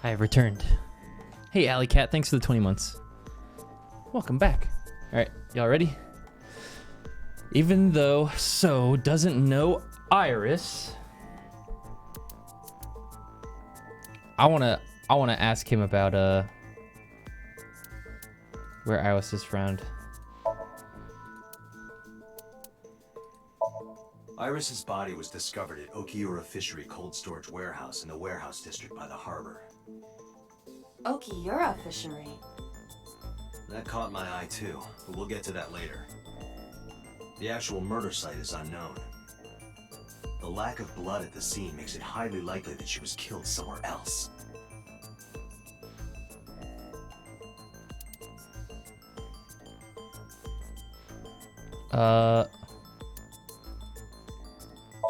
I have returned. Hey, Alley Cat, thanks for the 20 months. Welcome back. All right, y'all ready? Even though So doesn't know Iris, I wanna ask him about where Iris is found. Iris's body was discovered at Okiura Fishery Cold Storage Warehouse in the warehouse district by the harbor. Okiura Fishery? That caught my eye too, but we'll get to that later. The actual murder site is unknown. The lack of blood at the scene makes it highly likely that she was killed somewhere else.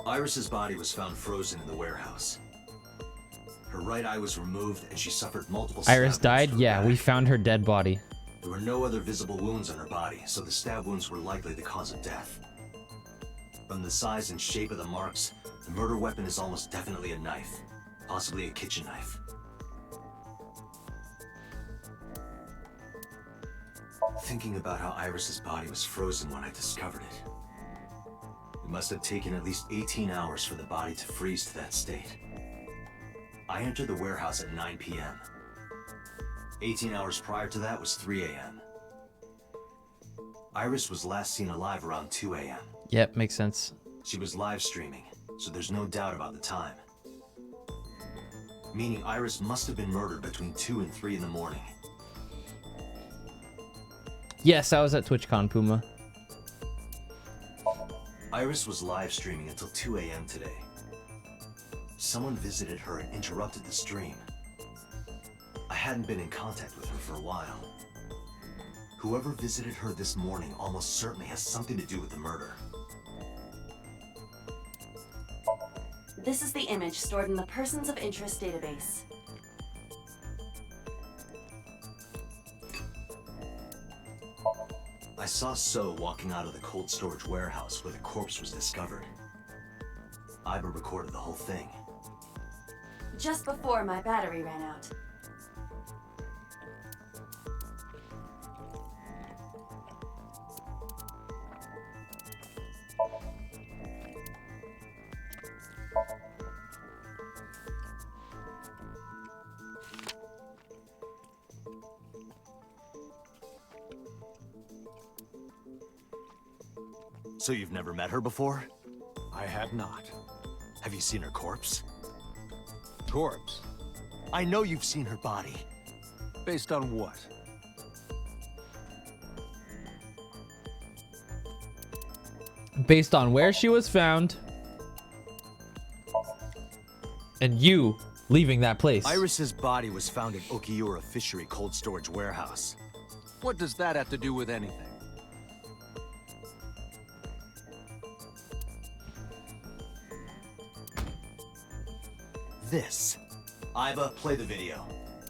Iris's body was found frozen in the warehouse. Her right eye was removed and she suffered multiple stab Iris wounds died? to her Yeah, back. we found her dead body. There were no other visible wounds on her body, so the stab wounds were likely the cause of death. From the size and shape of the marks, the murder weapon is almost definitely a knife, possibly a kitchen knife. Thinking about how Iris's body was frozen when I discovered it. It must have taken at least 18 hours for the body to freeze to that state. I entered the warehouse at 9 p.m. 18 hours prior to that was 3 a.m. Iris was last seen alive around 2 a.m. Yep, makes sense. She was live streaming, so there's no doubt about the time. Meaning Iris must have been murdered between 2 and 3 in the morning. Yes, I was at TwitchCon, Puma. Iris was live streaming until 2 a.m. today. Someone visited her and interrupted the stream. I hadn't been in contact with her for a while. Whoever visited her this morning almost certainly has something to do with the murder. This is the image stored in the Persons of Interest database. I saw So walking out of the cold storage warehouse where the corpse was discovered. Iba recorded the whole thing. Just before my battery ran out. So you've never met her before? I had not. Have you seen her corpse? Corpse? I know you've seen her body. Based on what? Based on where she was found and you leaving that place. Iris's body was found at Okiura Fishery Cold Storage Warehouse. What does that have to do with anything? This. Iba, play the video.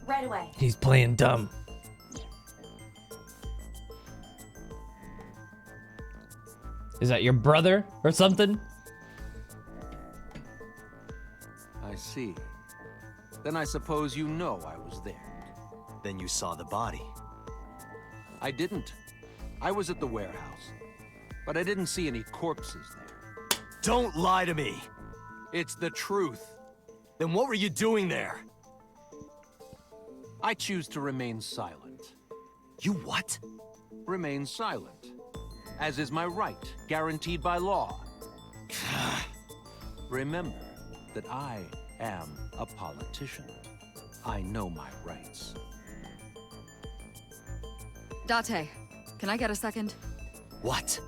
Right away. He's playing dumb. Is that your brother or something? I see. Then I suppose you know I was there. Then you saw the body. I didn't. I was at the warehouse. But I didn't see any corpses there. Don't lie to me! It's the truth. Then what were you doing there? I choose to remain silent. You what? Remain silent. As is my right, guaranteed by law. Remember that I am a politician. I know my rights. Date, can I get a second? What?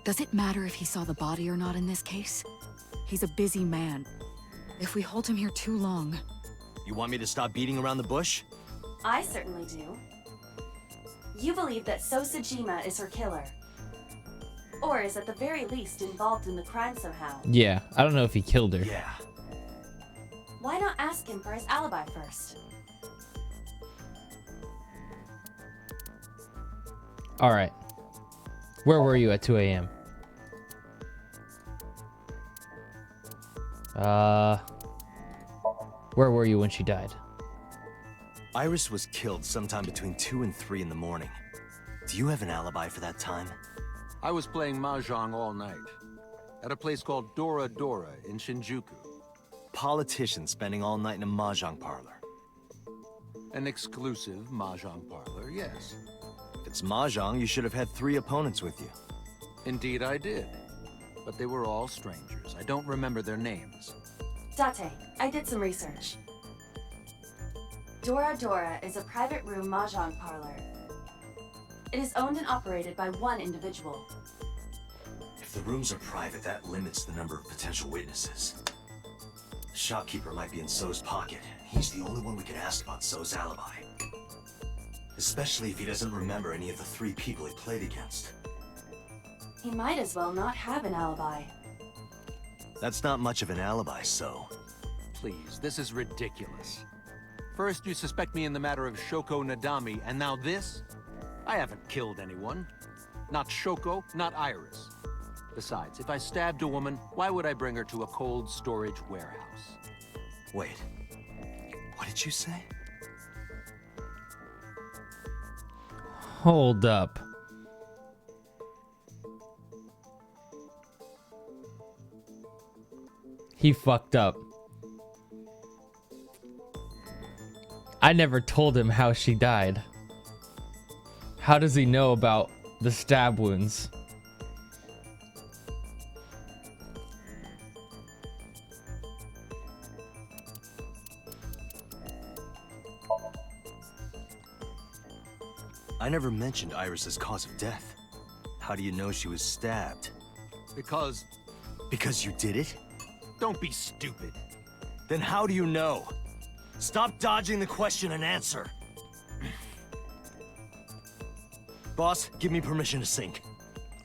Does it matter if he saw the body or not in this case? He's a busy man. If we hold him here too long... You want me to stop beating around the bush? I certainly do. You believe that So Sajima is her killer. Or is at the very least involved in the crime somehow. Yeah, I don't know if he killed her. Yeah. Why not ask him for his alibi first? All right. Where were you at 2 a.m.? Where were you when she died? Iris was killed sometime between 2 and 3 in the morning. Do you have an alibi for that time? I was playing mahjong all night. At a place called Dora Dora in Shinjuku. Politician spending all night in a mahjong parlor. An exclusive mahjong parlor, yes. If it's mahjong, you should have had 3 opponents with you. Indeed I did. But they were all strangers. I don't remember their names. Date, I did some research. Dora Dora is a private room mahjong parlor. It is owned and operated by one individual. If the rooms are private, that limits the number of potential witnesses. The shopkeeper might be in So's pocket. He's the only one we can ask about So's alibi. Especially if he doesn't remember any of the 3 people he played against. He might as well not have an alibi. That's not much of an alibi, So. Please, this is ridiculous. First you suspect me in the matter of Shoko Nadami, and now this? I haven't killed anyone. Not Shoko, not Iris. Besides, if I stabbed a woman, why would I bring her to a cold storage warehouse? Wait. What did you say? Hold up. He fucked up. I never told him how she died. How does he know about the stab wounds? I never mentioned Iris's cause of death. How do you know she was stabbed? Because... Because you did it? Don't be stupid. Then how do you know? Stop dodging the question and answer. Boss, give me permission to sync.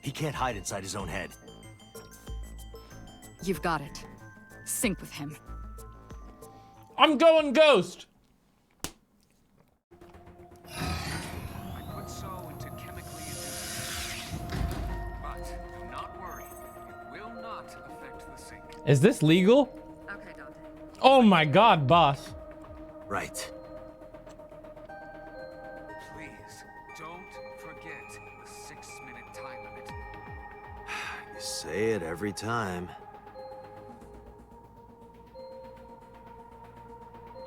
He can't hide inside his own head. You've got it. Sync with him. I'm going ghost. I put So into chemically induced. But do not worry. It will not affect the sync. Is this legal? Okay, Dante. Oh my god, boss. Right. Please, don't forget the 6-minute time limit. You say it every time.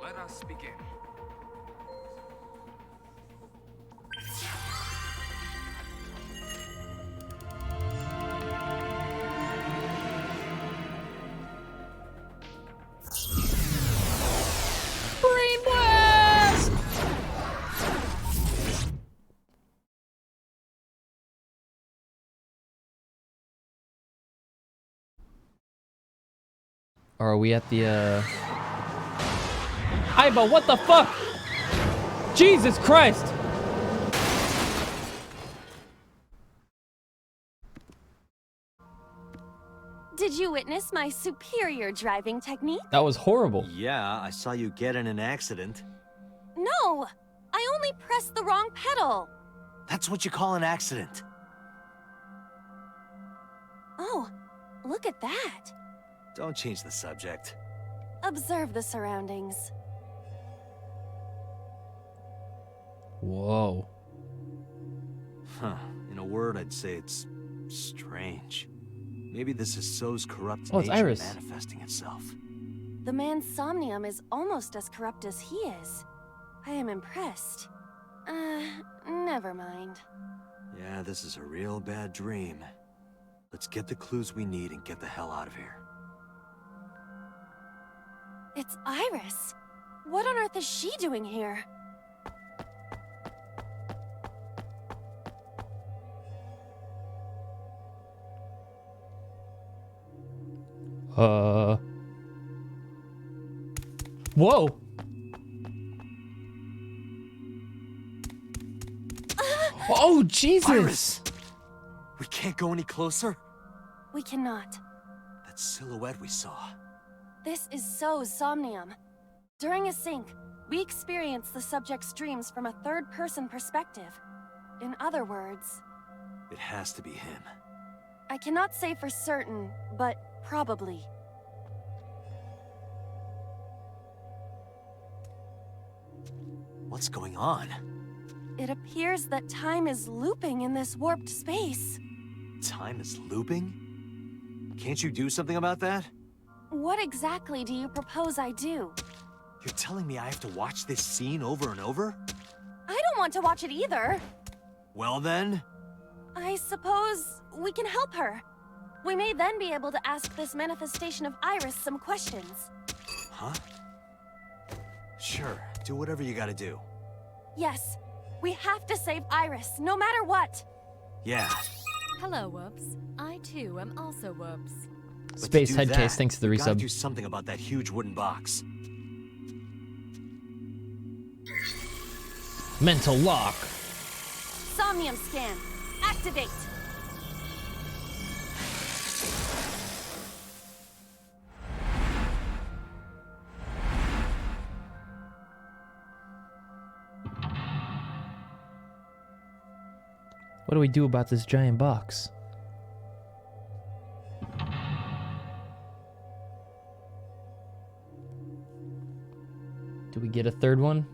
Let us begin. Brain blast! Or are we at the Aiba, what the fuck? Jesus Christ! Did you witness my superior driving technique? That was horrible. Yeah, I saw you get in an accident. No! I only pressed the wrong pedal! That's what you call an accident. Oh, look at that! Don't change the subject. Observe the surroundings. Whoa. Huh. In a word, I'd say it's strange. Maybe this is So's corrupt Oh, it's nature Iris. manifesting itself. The man's somnium is almost as corrupt as he is. I am impressed. Never mind. Yeah, this is a real bad dream. Let's get the clues we need and get the hell out of here. It's Iris. What on earth is she doing here? Whoa. Oh, Jesus. Iris! We can't go any closer? We cannot. That silhouette we saw. This is So's somnium. During a sync, we experience the subject's dreams from a third-person perspective. In other words, It has to be him. I cannot say for certain, but probably. What's going on? It appears that time is looping in this warped space. Time is looping? Can't you do something about that? What exactly do you propose I do? You're telling me I have to watch this scene over and over? I don't want to watch it either. Well then... I suppose we can help her. We may then be able to ask this manifestation of Iris some questions. Huh? Sure, do whatever you gotta do. Yes, we have to save Iris, no matter what. Yeah. Hello, Whoops. I too am also Whoops. But Space to do head that, case, thanks to the you gotta resub. do something about that huge wooden box. Mental lock. Somnium scan, activate. What do we do about this giant box? Do we get a third one?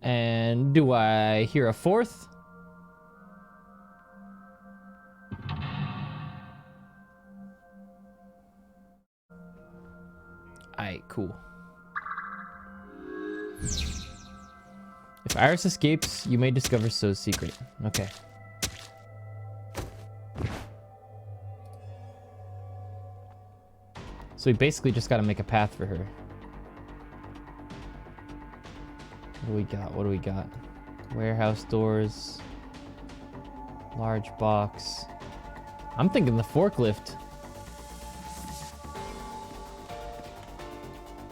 And do I hear a fourth? Alright, cool. If Iris escapes, you may discover So's secret. Okay. So we basically just gotta make a path for her. What do we got? What do we got? Warehouse doors. Large box. I'm thinking the forklift.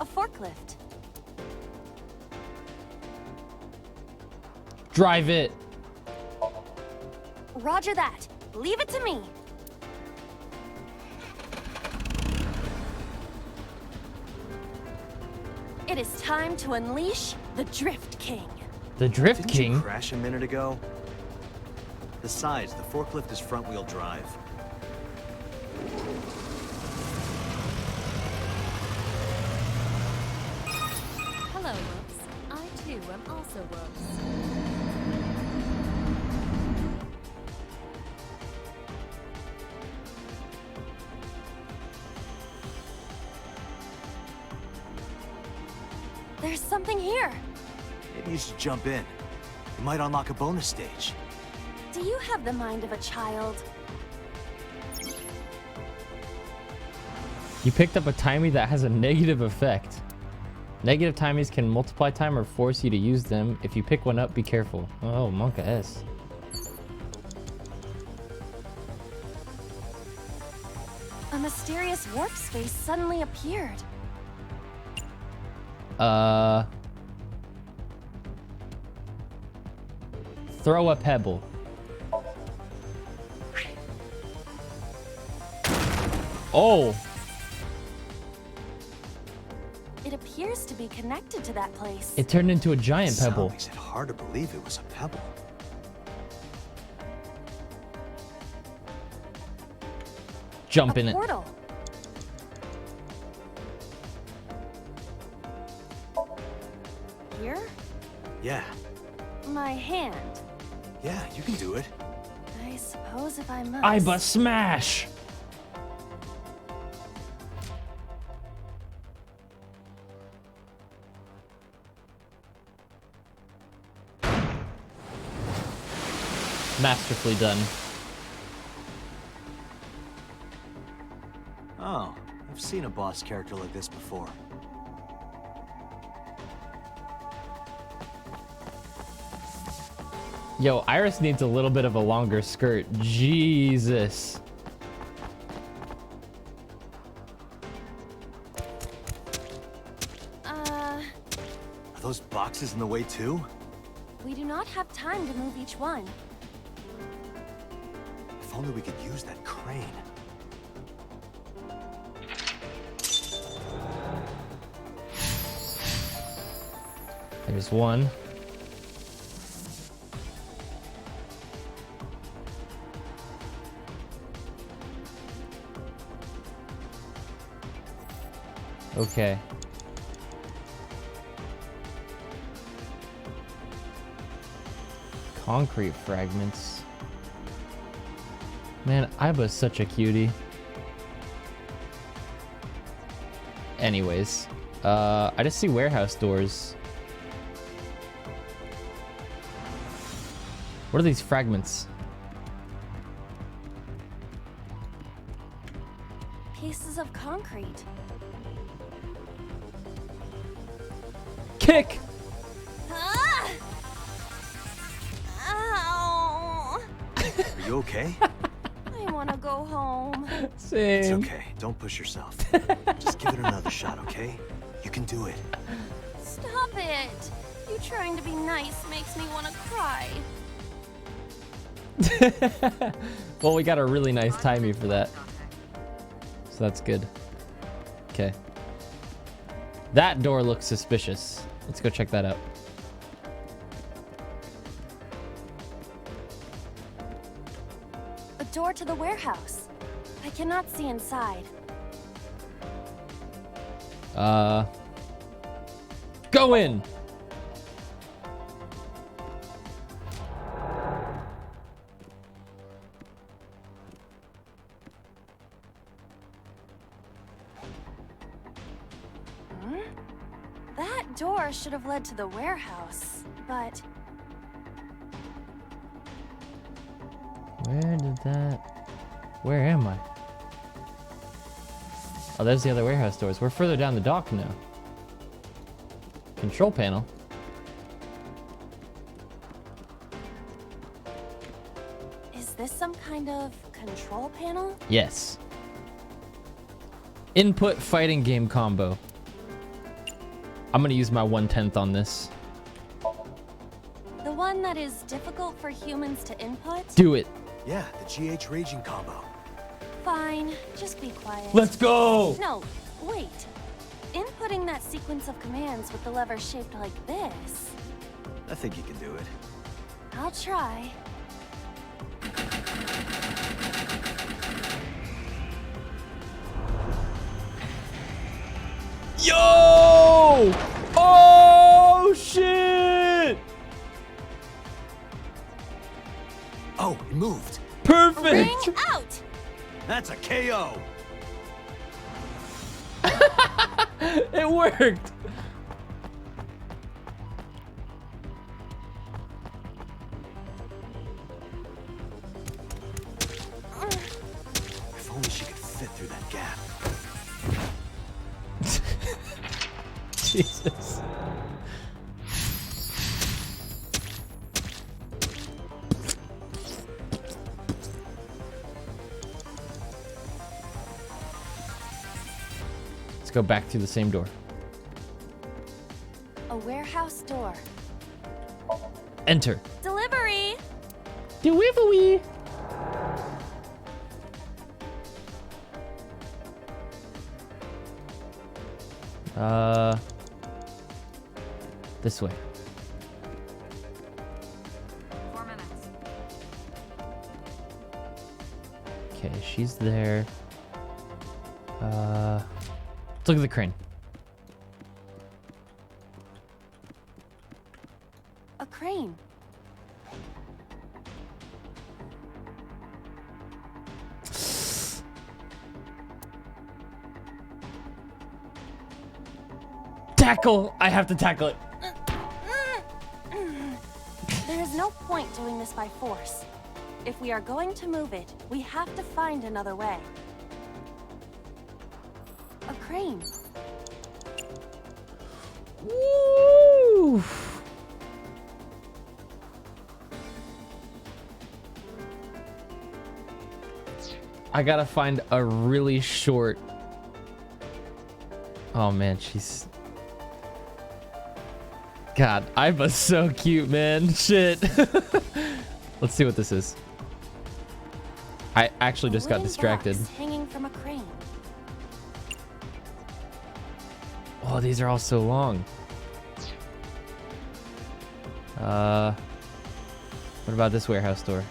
A forklift. Drive it. Roger that. Leave it to me. It is time to unleash the Drift King. The Drift Didn't King? you crash a minute ago? Besides, the forklift is front-wheel drive. Hello, Whoops. I too am also Whoops. There's something here. Maybe you should jump in. You might unlock a bonus stage. Do you have the mind of a child? You picked up a timey that has a negative effect. Negative timies can multiply time or force you to use them. If you pick one up, be careful. Oh, Monka S. A mysterious warp space suddenly appeared. Throw a pebble. Oh! It appears to be connected to that place. It turned into a giant Sound pebble. makes it hard to believe it was a pebble. Jump a in it. portal. Here? Yeah. My hand. Yeah, you can do it. I suppose if I must. Iba smash! Masterfully done. Oh, I've seen a boss character like this before. Yo, Iris needs a little bit of a longer skirt. Jesus. Are those boxes in the way too? We do not have time to move each one. If only we could use that crane. There's one. Okay. Concrete fragments. Man, Iba's such a cutie. Anyways, I just see warehouse doors. What are these fragments? Pieces of concrete. Kick! Ah! Ow! Are you okay? I want to go home. Same. It's okay. Don't push yourself. Just give it another shot, okay? You can do it. Stop it. You trying to be nice makes me want to cry. Well, we got a really nice timey for that. So that's good. Okay. That door looks suspicious. Let's go check that out. A door to the warehouse. I cannot see inside. Go in! That door should have led to the warehouse, but Where did that... Where am I? Oh, there's the other warehouse doors. We're further down the dock now. Control panel. is this some kind of control panel? Yes. Input fighting game combo. I'm gonna use my 1/10 on this. The one that is difficult for humans to input? Do it. Yeah, the GH raging combo. Fine, just be quiet. Let's go! No, wait. Inputting that sequence of commands with the lever shaped like this. I think you can do it. I'll try. Yo! Oh, shit! Oh, it moved. Perfect! Ring out! That's a KO. It worked! If only she could fit through that gap. Jesus. Let's go back through the same door. A warehouse door. Enter. Delivery! Delivery. This way. 4 minutes. Okay, she's there. Let's look at the crane. A crane. Tackle! I have to tackle it. There is no point doing this by force. If we are going to move it, we have to find another way. A crane. Woo! I gotta find a really short... Oh man, she's... God, Iva's so cute, man. Shit. Let's see what this is. I actually just got Wooden distracted. box hanging from a crane. Oh, these are all so long. What about this warehouse door?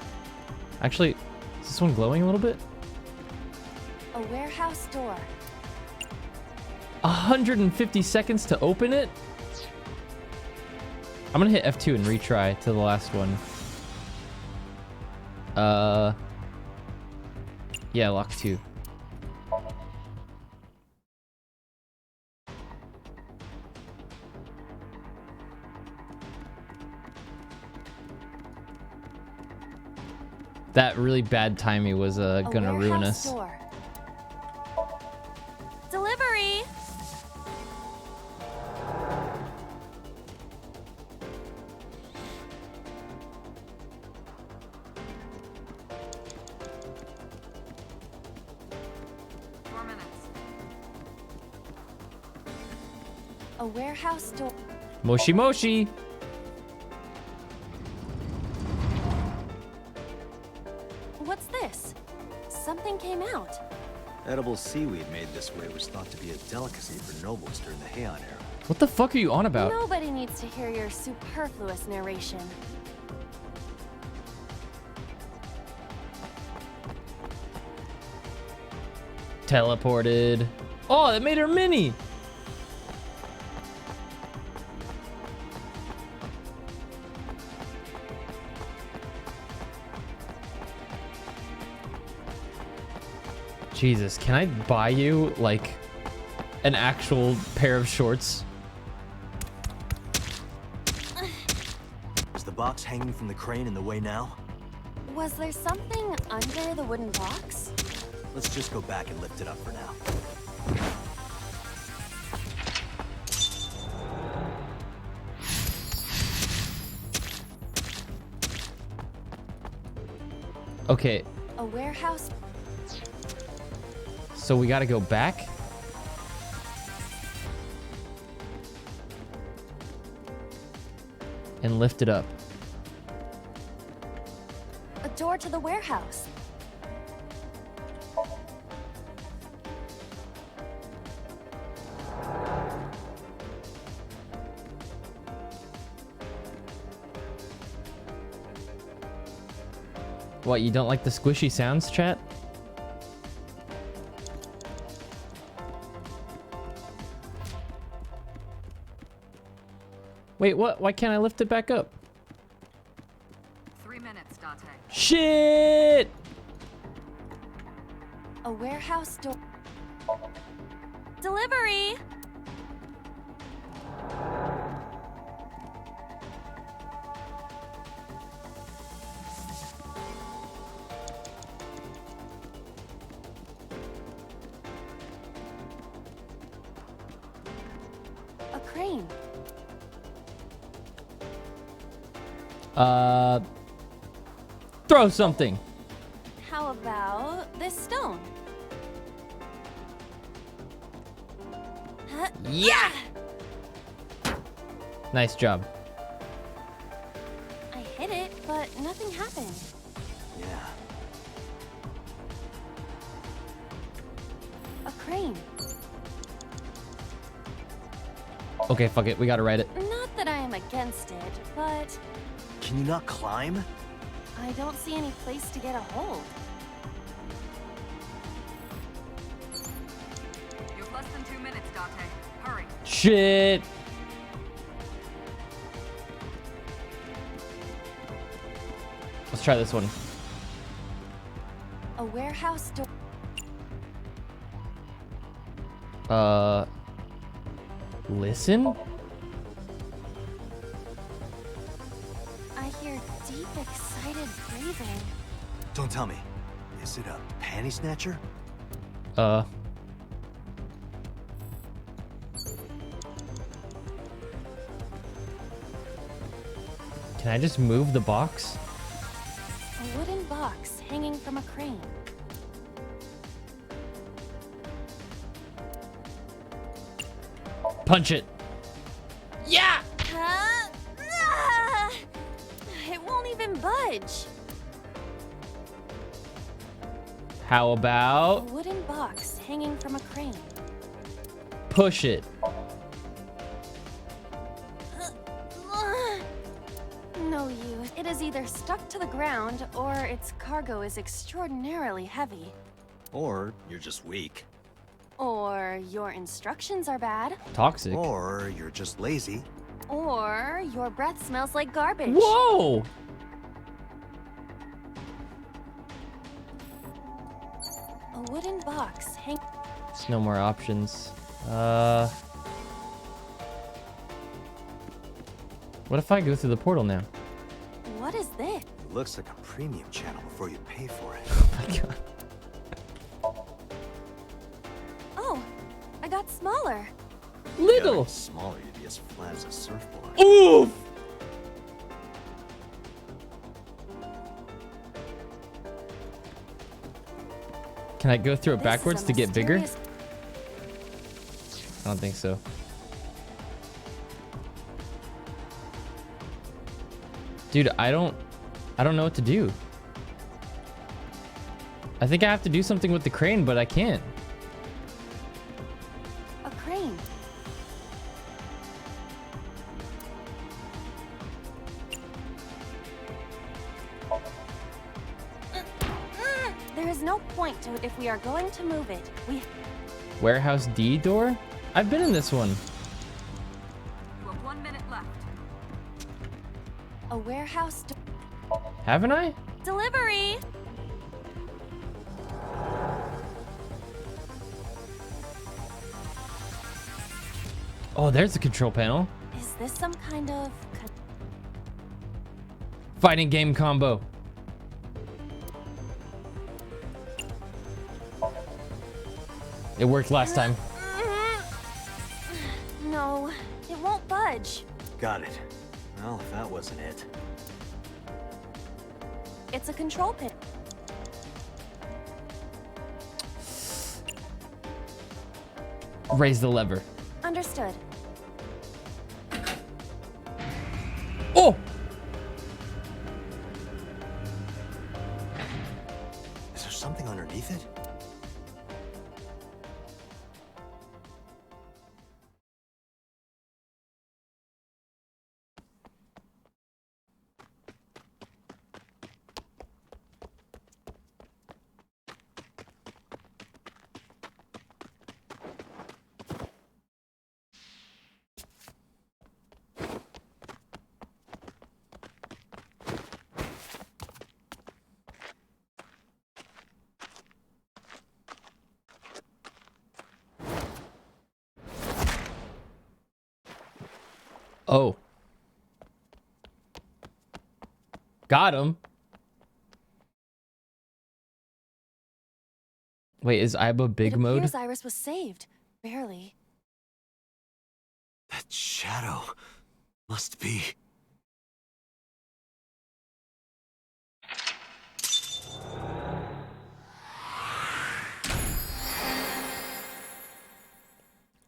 Actually, is this one glowing a little bit? A warehouse door. 150 seconds to open it? I'm gonna hit F2 and retry to the last one. Yeah, lock 2. That really bad timing was gonna ruin us. Door. Delivery. A warehouse door. Moshi Moshi. What's this? Something came out. Edible seaweed made this way was thought to be a delicacy for nobles during the Heian era. What the fuck are you on about? Nobody needs to hear your superfluous narration. Teleported. Oh, it made her mini. Jesus, can I buy you like an actual pair of shorts? Is the box hanging from the crane in the way now? Was there something under the wooden box? Let's just go back and lift it up for now. Okay, A warehouse. so we gotta go back? And lift it up. A door to the warehouse. What, you don't like the squishy sounds, chat? Wait, what? Why can't I lift it back up? 3 minutes, Dante. Shit! A warehouse door. Delivery. A crane. Throw something. How about this stone? Huh? Yeah! Nice job. I hit it, but nothing happened. Yeah. A crane. Okay, fuck it. We gotta ride it. Not that I am against it, but Can you not climb? I don't see any place to get a hold. You have less than 2 minutes, Dante. Hurry. Shit! Let's try this one. A warehouse door. Listen? I hear deep, excited breathing. Don't tell me. Is it a panty snatcher? Can I just move the box? A wooden box hanging from a crane. Punch it. Yeah! It won't even budge. How A about wooden box hanging from a crane. push it? No use. It is either stuck to the ground or its cargo is extraordinarily heavy. Or you're just weak. Or your instructions are bad. Toxic. Or you're just lazy. Or your breath smells like garbage. Whoa! A wooden box hang. There's no more options. What if I go through the portal now? What is this? It looks like a premium channel before you pay for it. Oh my god. Oh, I got smaller. Little. Smaller, you'd be as flat as a surfboard. Oof! Can I go through it This backwards is a to get bigger? mysterious- I don't think so. Dude, I don't know what to do. I think I have to do something with the crane, but I can't. A crane. There is no point to it if we are going to move it. Warehouse D door? I've been in this one. You have 1 minute left. A warehouse Haven't I? delivery. Oh, there's the control panel. Is this some kind of Fighting game combo. It worked last time. No, it won't budge. Got it. Well, if that wasn't it. It's a control pin. Raise the lever. Understood. Oh! Is there something underneath it? Oh. Got him. Wait, is Iba big It mode? appears Iris was saved. Barely. That shadow must be.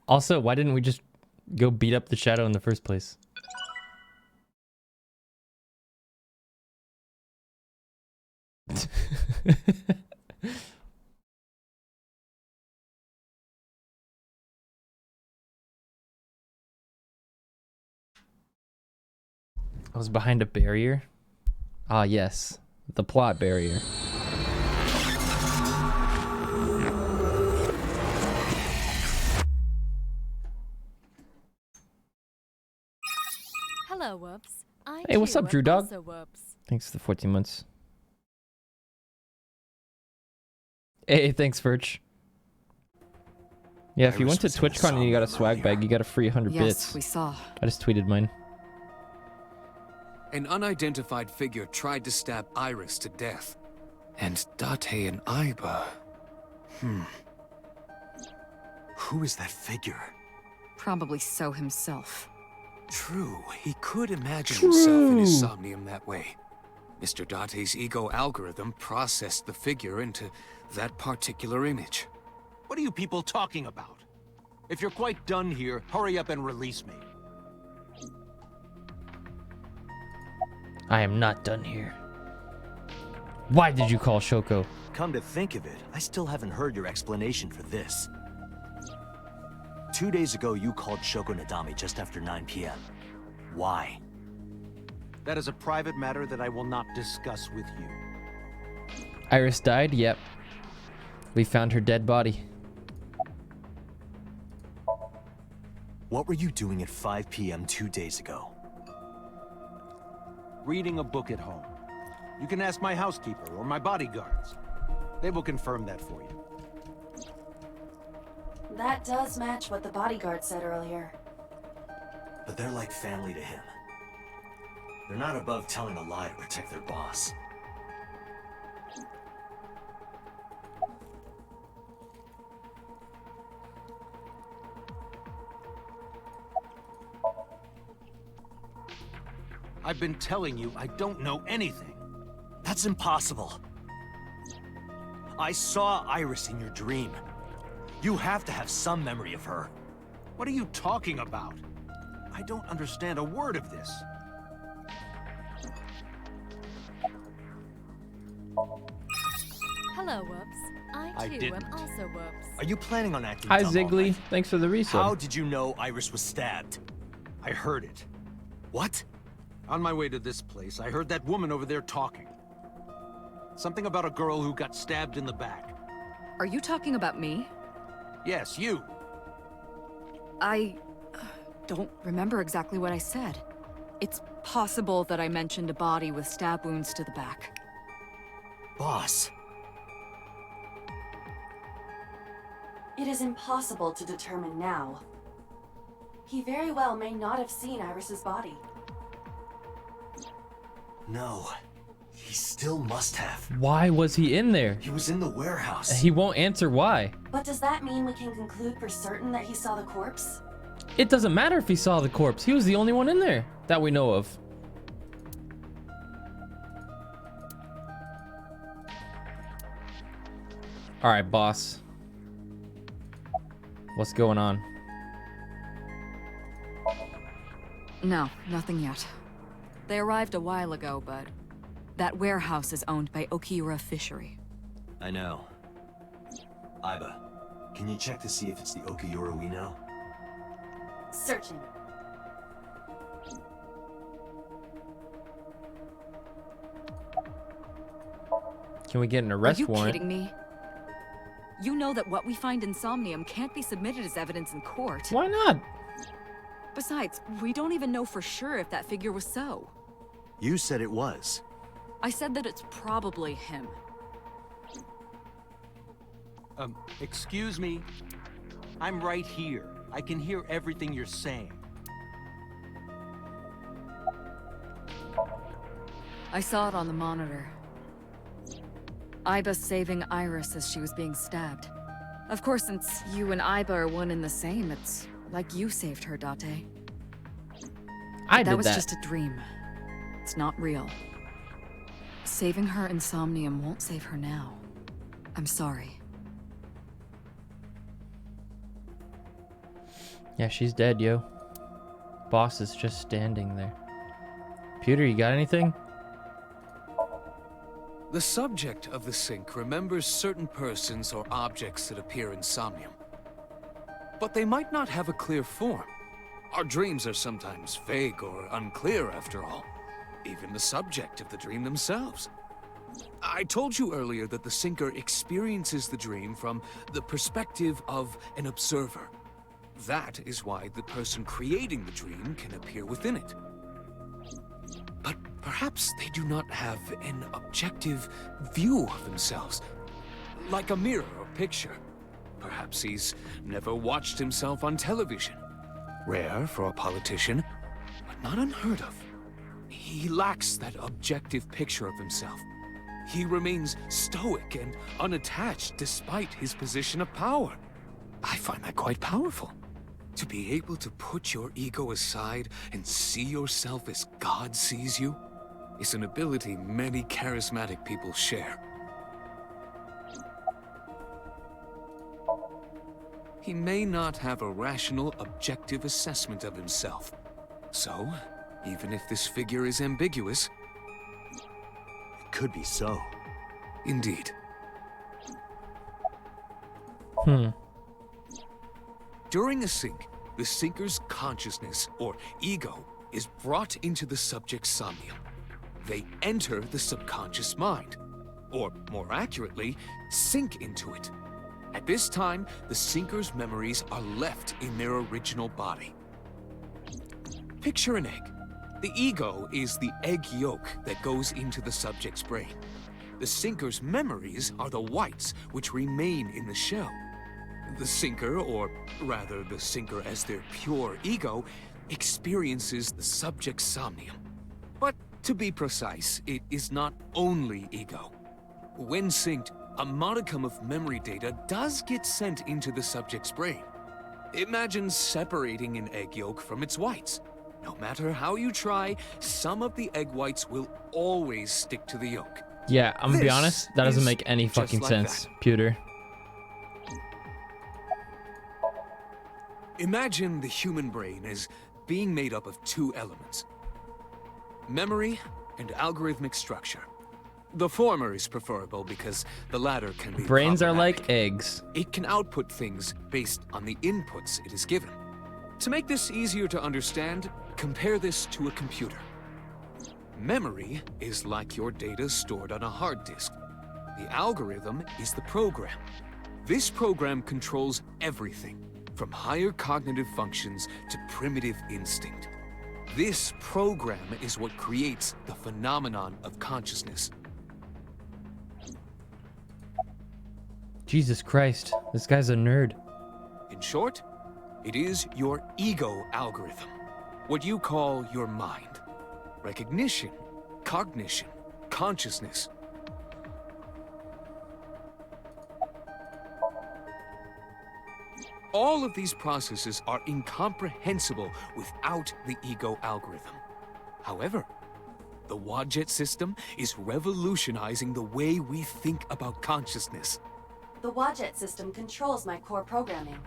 Also, why didn't we just go beat up the shadow in the first place? I was behind a barrier. Ah, yes. The plot barrier. Hello, Whoops. Hey, what's up, Drew Dog? Also Whoops. Thanks for the 14 months. Hey, thanks, Furch. Yeah, if you went to TwitchCon and you got a swag bag, you got a free 100 Yes, bits. we saw. I just tweeted mine. An unidentified figure tried to stab Iris to death. And Date and Iba. Who is that figure? Probably So himself. True, he could imagine himself in his somnium that way. Mr. Date's ego algorithm processed the figure into that particular image. What are you people talking about? If you're quite done here, hurry up and release me. I am not done here. Why did you call Shoko? Come to think of it, I still haven't heard your explanation for this. 2 days ago, you called Shoko Nadami just after 9 p.m. Why? That is a private matter that I will not discuss with you. Iris died? Yep. We found her dead body. What were you doing at 5 p.m. 2 days ago? Reading a book at home. You can ask my housekeeper or my bodyguards. They will confirm that for you. That does match what the bodyguard said earlier. But they're like family to him. They're not above telling a lie to protect their boss. I've been telling you I don't know anything. That's impossible. I saw Iris in your dream. You have to have some memory of her. What are you talking about? I don't understand a word of this. Hello, Woops. I too didn't. am also Woops. Are you planning on acting Hi, dumb all Ziggly. night? Thanks for the resub. How did you know Iris was stabbed? I heard it. What? On my way to this place, I heard that woman over there talking. Something about a girl who got stabbed in the back. Are you talking about me? Yes, you. I don't remember exactly what I said. It's possible that I mentioned a body with stab wounds to the back. Boss. It is impossible to determine now. He very well may not have seen Iris's body. No. He still must have. Why was he in there? He was in the warehouse. He won't answer why. But does that mean we can conclude for certain that he saw the corpse? It doesn't matter if he saw the corpse. He was the only one in there that we know of. All right, boss. What's going on? No, nothing yet. They arrived a while ago, but that warehouse is owned by Okiura Fishery. I know. Iba, can you check to see if it's the Okiura we know? Searching. Can we get an arrest Are you warrant? kidding me? You know that what we find in Somnium can't be submitted as evidence in court. Why not? Besides, we don't even know for sure if that figure was so. You said it was. I said that it's probably him. Excuse me? I'm right here. I can hear everything you're saying. I saw it on the monitor. Iba saving Iris as she was being stabbed. Of course, since you and Iba are one and the same, it's like you saved her, Date. I That did was that. just a dream. It's not real. Saving her in Somnium won't save her now. I'm sorry. Yeah, she's dead, yo. Boss is just standing there. Peter, you got anything? The subject of the sink remembers certain persons or objects that appear in Somnium. But they might not have a clear form. Our dreams are sometimes vague or unclear, after all. Even the subject of the dream themselves. I told you earlier that the sinker experiences the dream from the perspective of an observer. That is why the person creating the dream can appear within it. But perhaps they do not have an objective view of themselves, like a mirror or picture. Perhaps he's never watched himself on television. Rare for a politician, but not unheard of. He lacks that objective picture of himself. He remains stoic and unattached despite his position of power. I find that quite powerful. To be able to put your ego aside and see yourself as God sees you is an ability many charismatic people share. He may not have a rational, objective assessment of himself. So, even if this figure is ambiguous, It could be so. indeed. During a sink, the sinker's consciousness, or ego, is brought into the subject's somnium. They enter the subconscious mind, or more accurately, sink into it. At this time, the sinker's memories are left in their original body. Picture an egg. The ego is the egg yolk that goes into the subject's brain. The sinker's memories are the whites, which remain in the shell. The sinker, or rather the sinker as their pure ego, experiences the subject's somnium. But to be precise, it is not only ego. When synced, a modicum of memory data does get sent into the subject's brain. Imagine separating an egg yolk from its whites. No matter how you try, some of the egg whites will always stick to the yolk. Yeah, I'm gonna be This honest, that doesn't is make any just fucking like sense, that. Pewter. Imagine the human brain as being made up of two elements: memory and algorithmic structure. The former is preferable because the latter can be Brains are like problematic. eggs. It can output things based on the inputs it is given. To make this easier to understand, compare this to a computer. Memory is like your data stored on a hard disk. The algorithm is the program. This program controls everything, from higher cognitive functions to primitive instinct. This program is what creates the phenomenon of consciousness. Jesus Christ, this guy's a nerd. In short, it is your ego algorithm, what you call your mind. Recognition, cognition, consciousness. All of these processes are incomprehensible without the ego algorithm. However, the Wadjet system is revolutionizing the way we think about consciousness. The Wadjet system controls my core programming.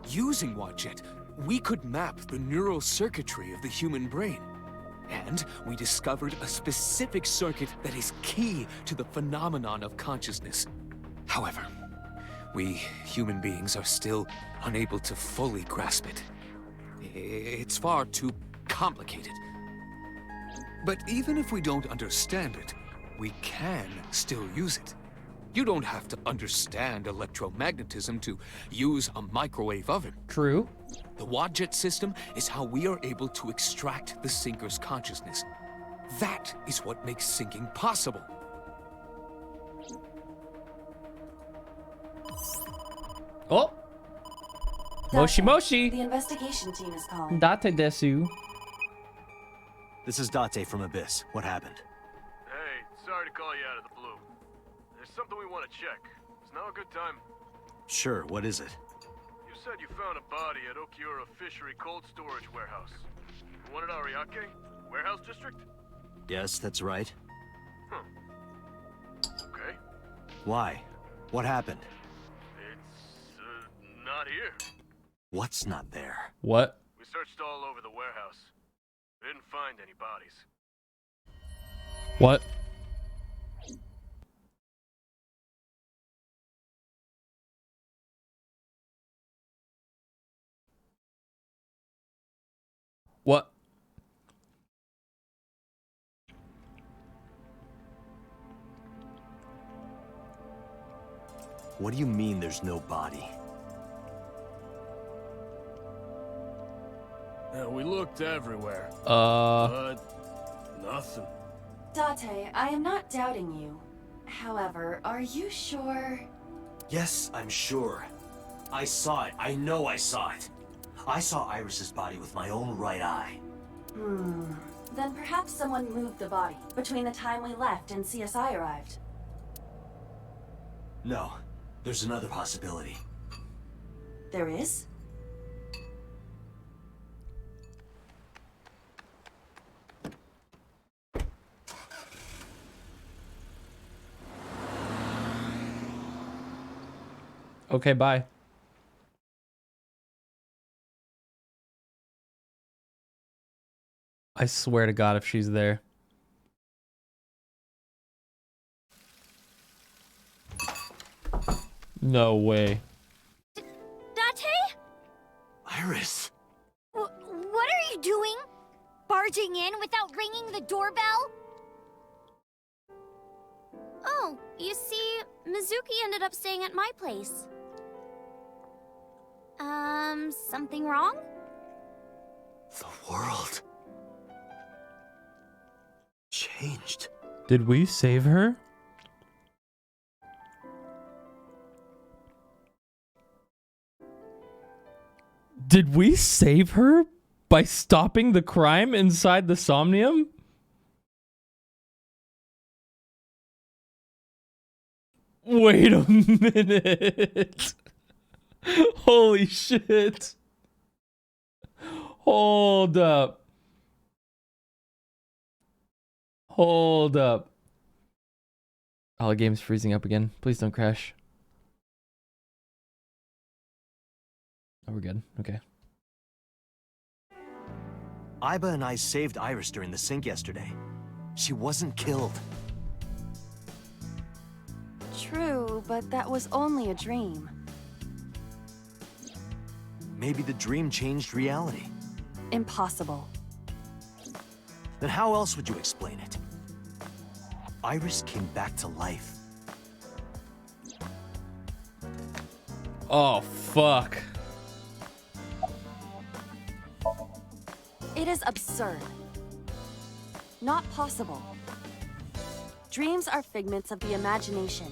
Using Wadjet, we could map the neural circuitry of the human brain. And we discovered a specific circuit that is key to the phenomenon of consciousness. However, we human beings are still unable to fully grasp it. It's far too complicated. But even if we don't understand it, we can still use it. You don't have to understand electromagnetism to use a microwave oven. True. The Wadjet system is how we are able to extract the sinker's consciousness. That is what makes syncing possible. Oh! Moshi Moshi! The investigation team is calling. Date desu. This is Date from Abyss. What happened? Hey, sorry to call you out of the blue. There's something we want to check. Is now a good time? Sure, what is it? You said you found a body at Okiura Fishery Cold Storage Warehouse. The one at Ariake? Warehouse District? Yes, that's right. Okay. Why? What happened? It's, not here. What's not there? What? We searched all over the warehouse. We didn't find any bodies. What? What? What do you mean there's no body? Yeah, we looked everywhere. Uh, But nothing. Date, I am not doubting you. However, are you sure? Yes, I'm sure. I saw it. I know I saw it. I saw Iris's body with my own right eye. Then perhaps someone moved the body between the time we left and CSI arrived. No, there's another possibility. There is? okay, bye. I swear to God if she's there. No way. Date? Iris! What are you doing? Barging in without ringing the doorbell? Oh, you see, Mizuki ended up staying at my place. Something wrong? The world changed. Did we save her? Did we save her by stopping the crime inside the Somnium? Wait a minute. Holy shit. Hold up. Hold up. Oh, the game's freezing up again. Please don't crash. Oh, we're good. Okay. Iba and I saved Iris during the sink yesterday. She wasn't killed. True, but that was only a dream. Maybe the dream changed reality. Impossible. Then how else would you explain it? Iris came back to life. Oh, fuck. It is absurd. Not possible. Dreams are figments of the imagination.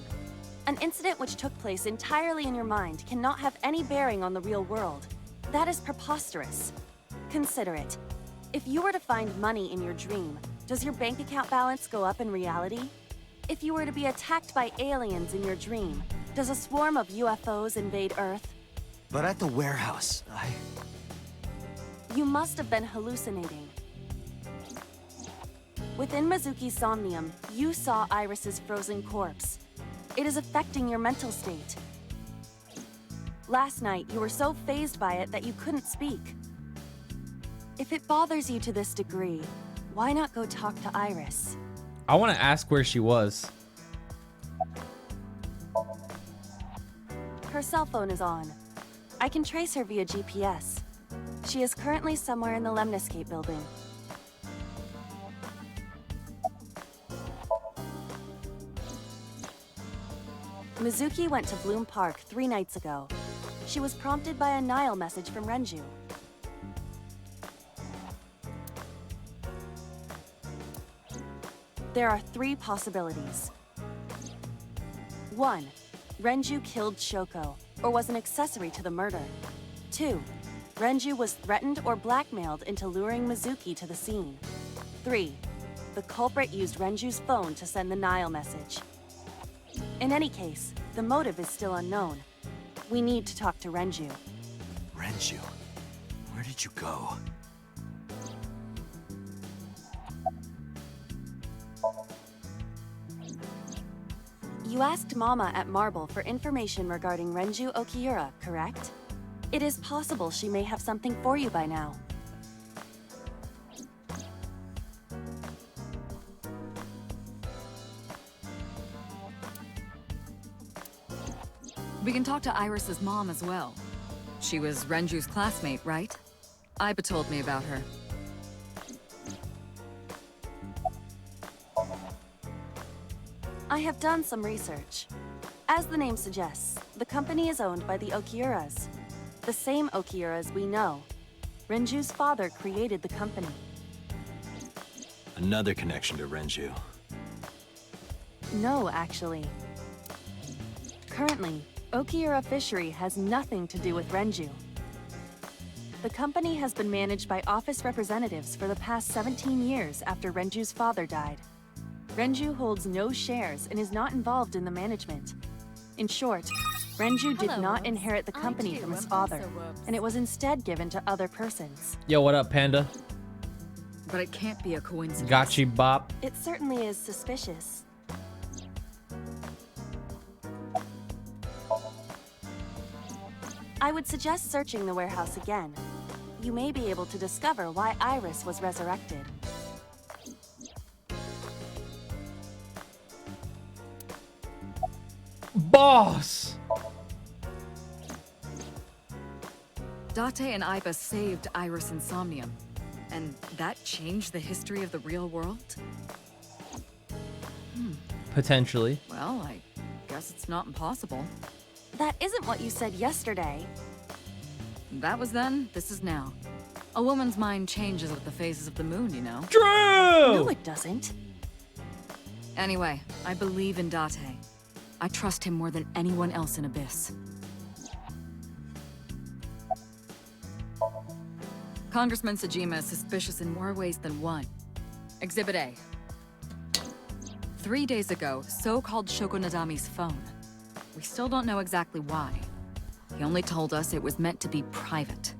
An incident which took place entirely in your mind cannot have any bearing on the real world. That is preposterous. Consider it. If you were to find money in your dream, does your bank account balance go up in reality? If you were to be attacked by aliens in your dream, does a swarm of UFOs invade Earth? But at the warehouse, You must have been hallucinating. Within Mizuki's Somnium, you saw Iris's frozen corpse. It is affecting your mental state. Last night, you were so fazed by it that you couldn't speak. If it bothers you to this degree, why not go talk to Iris? I want to ask where she was. Her cell phone is on. I can trace her via GPS. She is currently somewhere in the Lemniscate building. Mizuki went to Bloom Park 3 nights ago. She was prompted by a Nile message from Renju. There are 3 possibilities. 1. Renju killed Shoko, or was an accessory to the murder. 2. Renju was threatened or blackmailed into luring Mizuki to the scene. 3. The culprit used Renju's phone to send the Nile message. In any case, the motive is still unknown. We need to talk to Renju. Renju, where did you go? You asked Mama at Marble for information regarding Renju Okiura, correct? It is possible she may have something for you by now. We can talk to Iris's mom as well. She was Renju's classmate, right? Iba told me about her. I have done some research. As the name suggests, the company is owned by the Okiuras. The same Okiuras we know. Renju's father created the company. Another connection to Renju. No, actually. Currently, Okiura Fishery has nothing to do with Renju. The company has been managed by office representatives for the past 17 years after Renju's father died. Renju holds no shares and is not involved in the management. In short, Renju did Hello, not Woops. inherit the I company too from his am father, also Woops. and it was instead given to other persons. Yo, what up, Panda? But it can't be a coincidence. Gotchi bop. It certainly is suspicious. I would suggest searching the warehouse again. You may be able to discover why Iris was resurrected. Boss! Date and Iba saved Iris and Somnium. And that changed the history of the real world? Potentially. Well, I guess it's not impossible. That isn't what you said yesterday. That was then, this is now. A woman's mind changes with the phases of the moon, you know? No, True! it doesn't. Anyway, I believe in Date. I trust him more than anyone else in Abyss. Congressman Sejima is suspicious in more ways than one. Exhibit A. 3 days ago, So called Shoko Nadami's phone. We still don't know exactly why. He only told us it was meant to be private.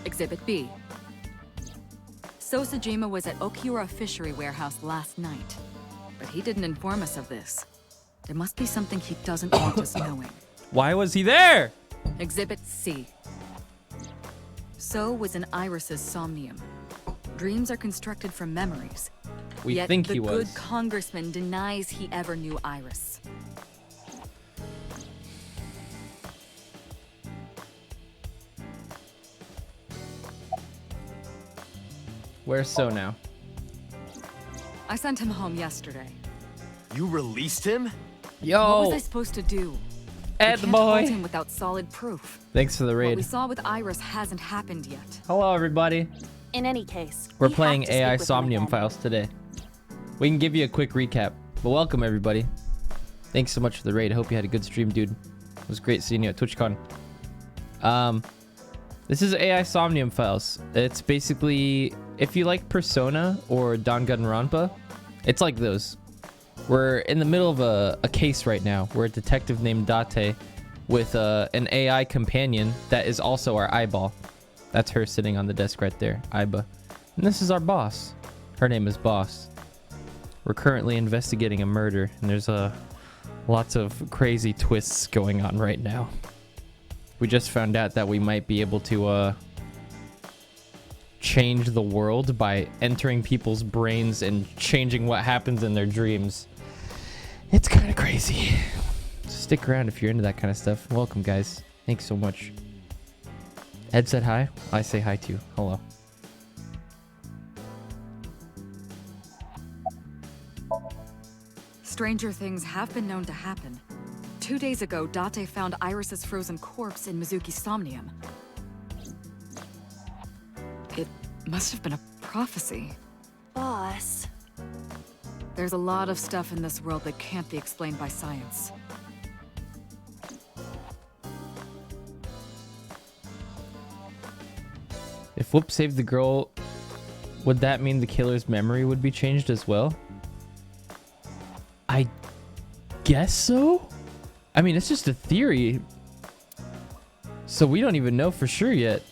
Exhibit B. So Sejima was at Okiura Fishery Warehouse last night, but he didn't inform us of this. There must be something he doesn't want us knowing. Why was he there? Exhibit C. So was in Iris's somnium. Dreams are constructed from memories. We Yet think the he was. good congressman denies he ever knew Iris. Where's So now? I sent him home yesterday. You released him? What was I Yo! supposed to do? Ed We can't hold boy! him without solid proof. Thanks for the What raid. we saw with Iris hasn't happened yet. Hello, everybody. In any case, We're we playing have to speak AI with him Somnium again. Files today. We can give you a quick recap, but welcome everybody. Thanks so much for the raid. I hope you had a good stream, dude. It was great seeing you at TwitchCon. This is AI Somnium Files. It's basically, if you like Persona or Danganronpa, it's like those. We're in the middle of a case right now. We're a detective named Date with an AI companion that is also our eyeball. That's her sitting on the desk right there, Aiba. And this is our boss. Her name is Boss. We're currently investigating a murder, and there's lots of crazy twists going on right now. We just found out that we might be able to change the world by entering people's brains and changing what happens in their dreams. It's kind of crazy. Stick around if you're into that kind of stuff. Welcome, guys. Thanks so much. Ed said hi. I say hi too. Hello. Stranger things have been known to happen. 2 days ago, Date found Iris's frozen corpse in Mizuki's somnium. It must have been a prophecy. Boss. There's a lot of stuff in this world that can't be explained by science. If Whoops saved the girl, would that mean the killer's memory would be changed as well? I guess so? I mean, it's just a theory. So we don't even know for sure yet.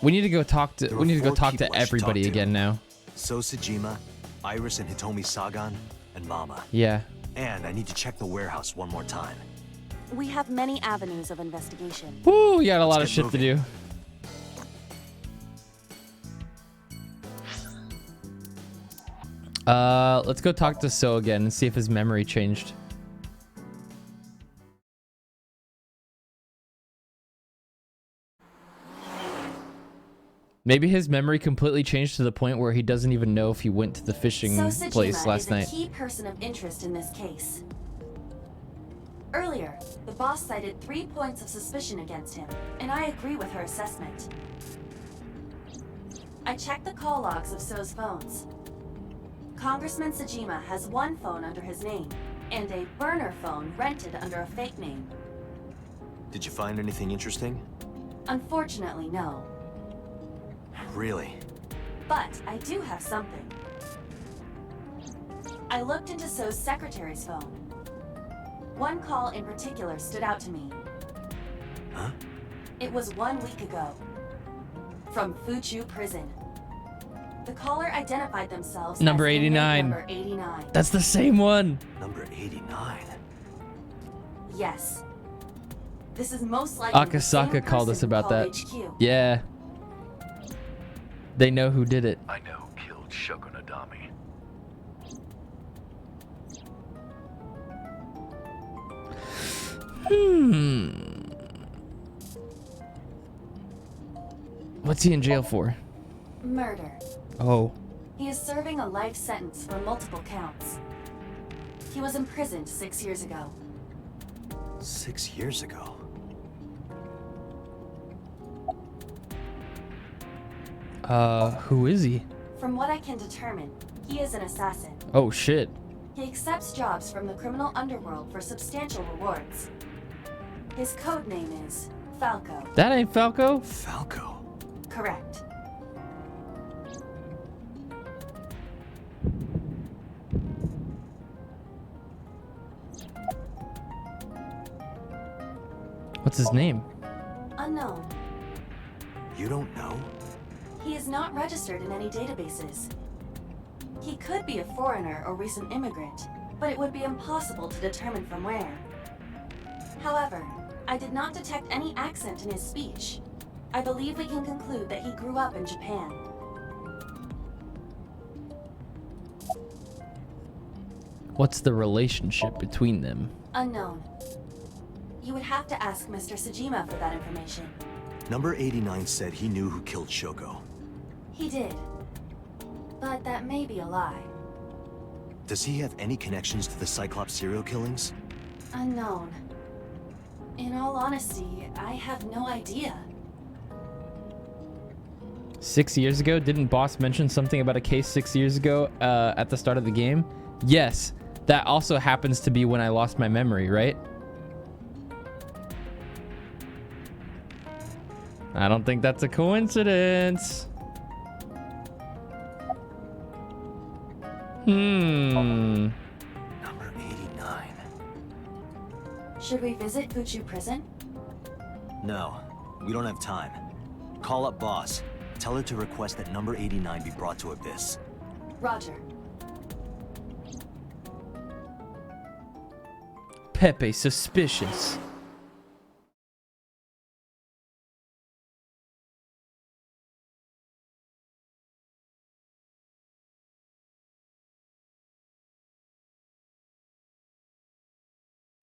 We need to go talk to everybody again now. So Sejima, Iris and Hitomi Sagan, and Mama. Yeah. And I need to check the warehouse one more time. We have many avenues of investigation. Woo, we got a lot of Let's shit get to do. Let's go talk to So again and see if his memory changed. Maybe his memory completely changed to the point where he doesn't even know if he went to the fishing So Sejima place last is night. a key person of interest in this case. Earlier, the boss cited 3 points of suspicion against him, and I agree with her assessment. I checked the call logs of So's phones. Congressman Sejima has 1 phone under his name, and a burner phone rented under a fake name. Did you find anything interesting? Unfortunately, no. Really? But I do have something. I looked into So's secretary's phone. 1 call in particular stood out to me. Huh? It was 1 week ago. From Fuchu Prison. The caller identified themselves Number as inmate 89. Number 89. That's the same one. Number 89. Yes. This is most likely the same Akasaka called us person who about that. called HQ. Yeah. They know who did it. I know who killed Shoko Nadami. What's he in jail for? Murder. Oh. He is serving a life sentence for multiple counts. He was imprisoned 6 years ago. 6 years ago? Who is he? From what I can determine, he is an assassin. Oh shit. He accepts jobs from the criminal underworld for substantial rewards. His code name is Falco. That ain't Falco. Falco? Correct. What's his name? Unknown. You don't know? He is not registered in any databases. He could be a foreigner or recent immigrant, but it would be impossible to determine from where. However, I did not detect any accent in his speech. I believe we can conclude that he grew up in Japan. What's the relationship between them? Unknown. You would have to ask Mr. Sajima for that information. Number 89 said he knew who killed Shoko. He did. But that may be a lie. Does he have any connections to the Cyclops serial killings? Unknown. In all honesty, I have no idea. 6 years ago? Didn't Boss mention something about a case 6 years ago at the start of the game? Yes, that also happens to be when I lost my memory, right? I don't think that's a coincidence. Number 89. Should we visit Fuchu Prison? No, we don't have time. Call up Boss. Tell her to request that number 89 be brought to Abyss. Roger. Pepe suspicious.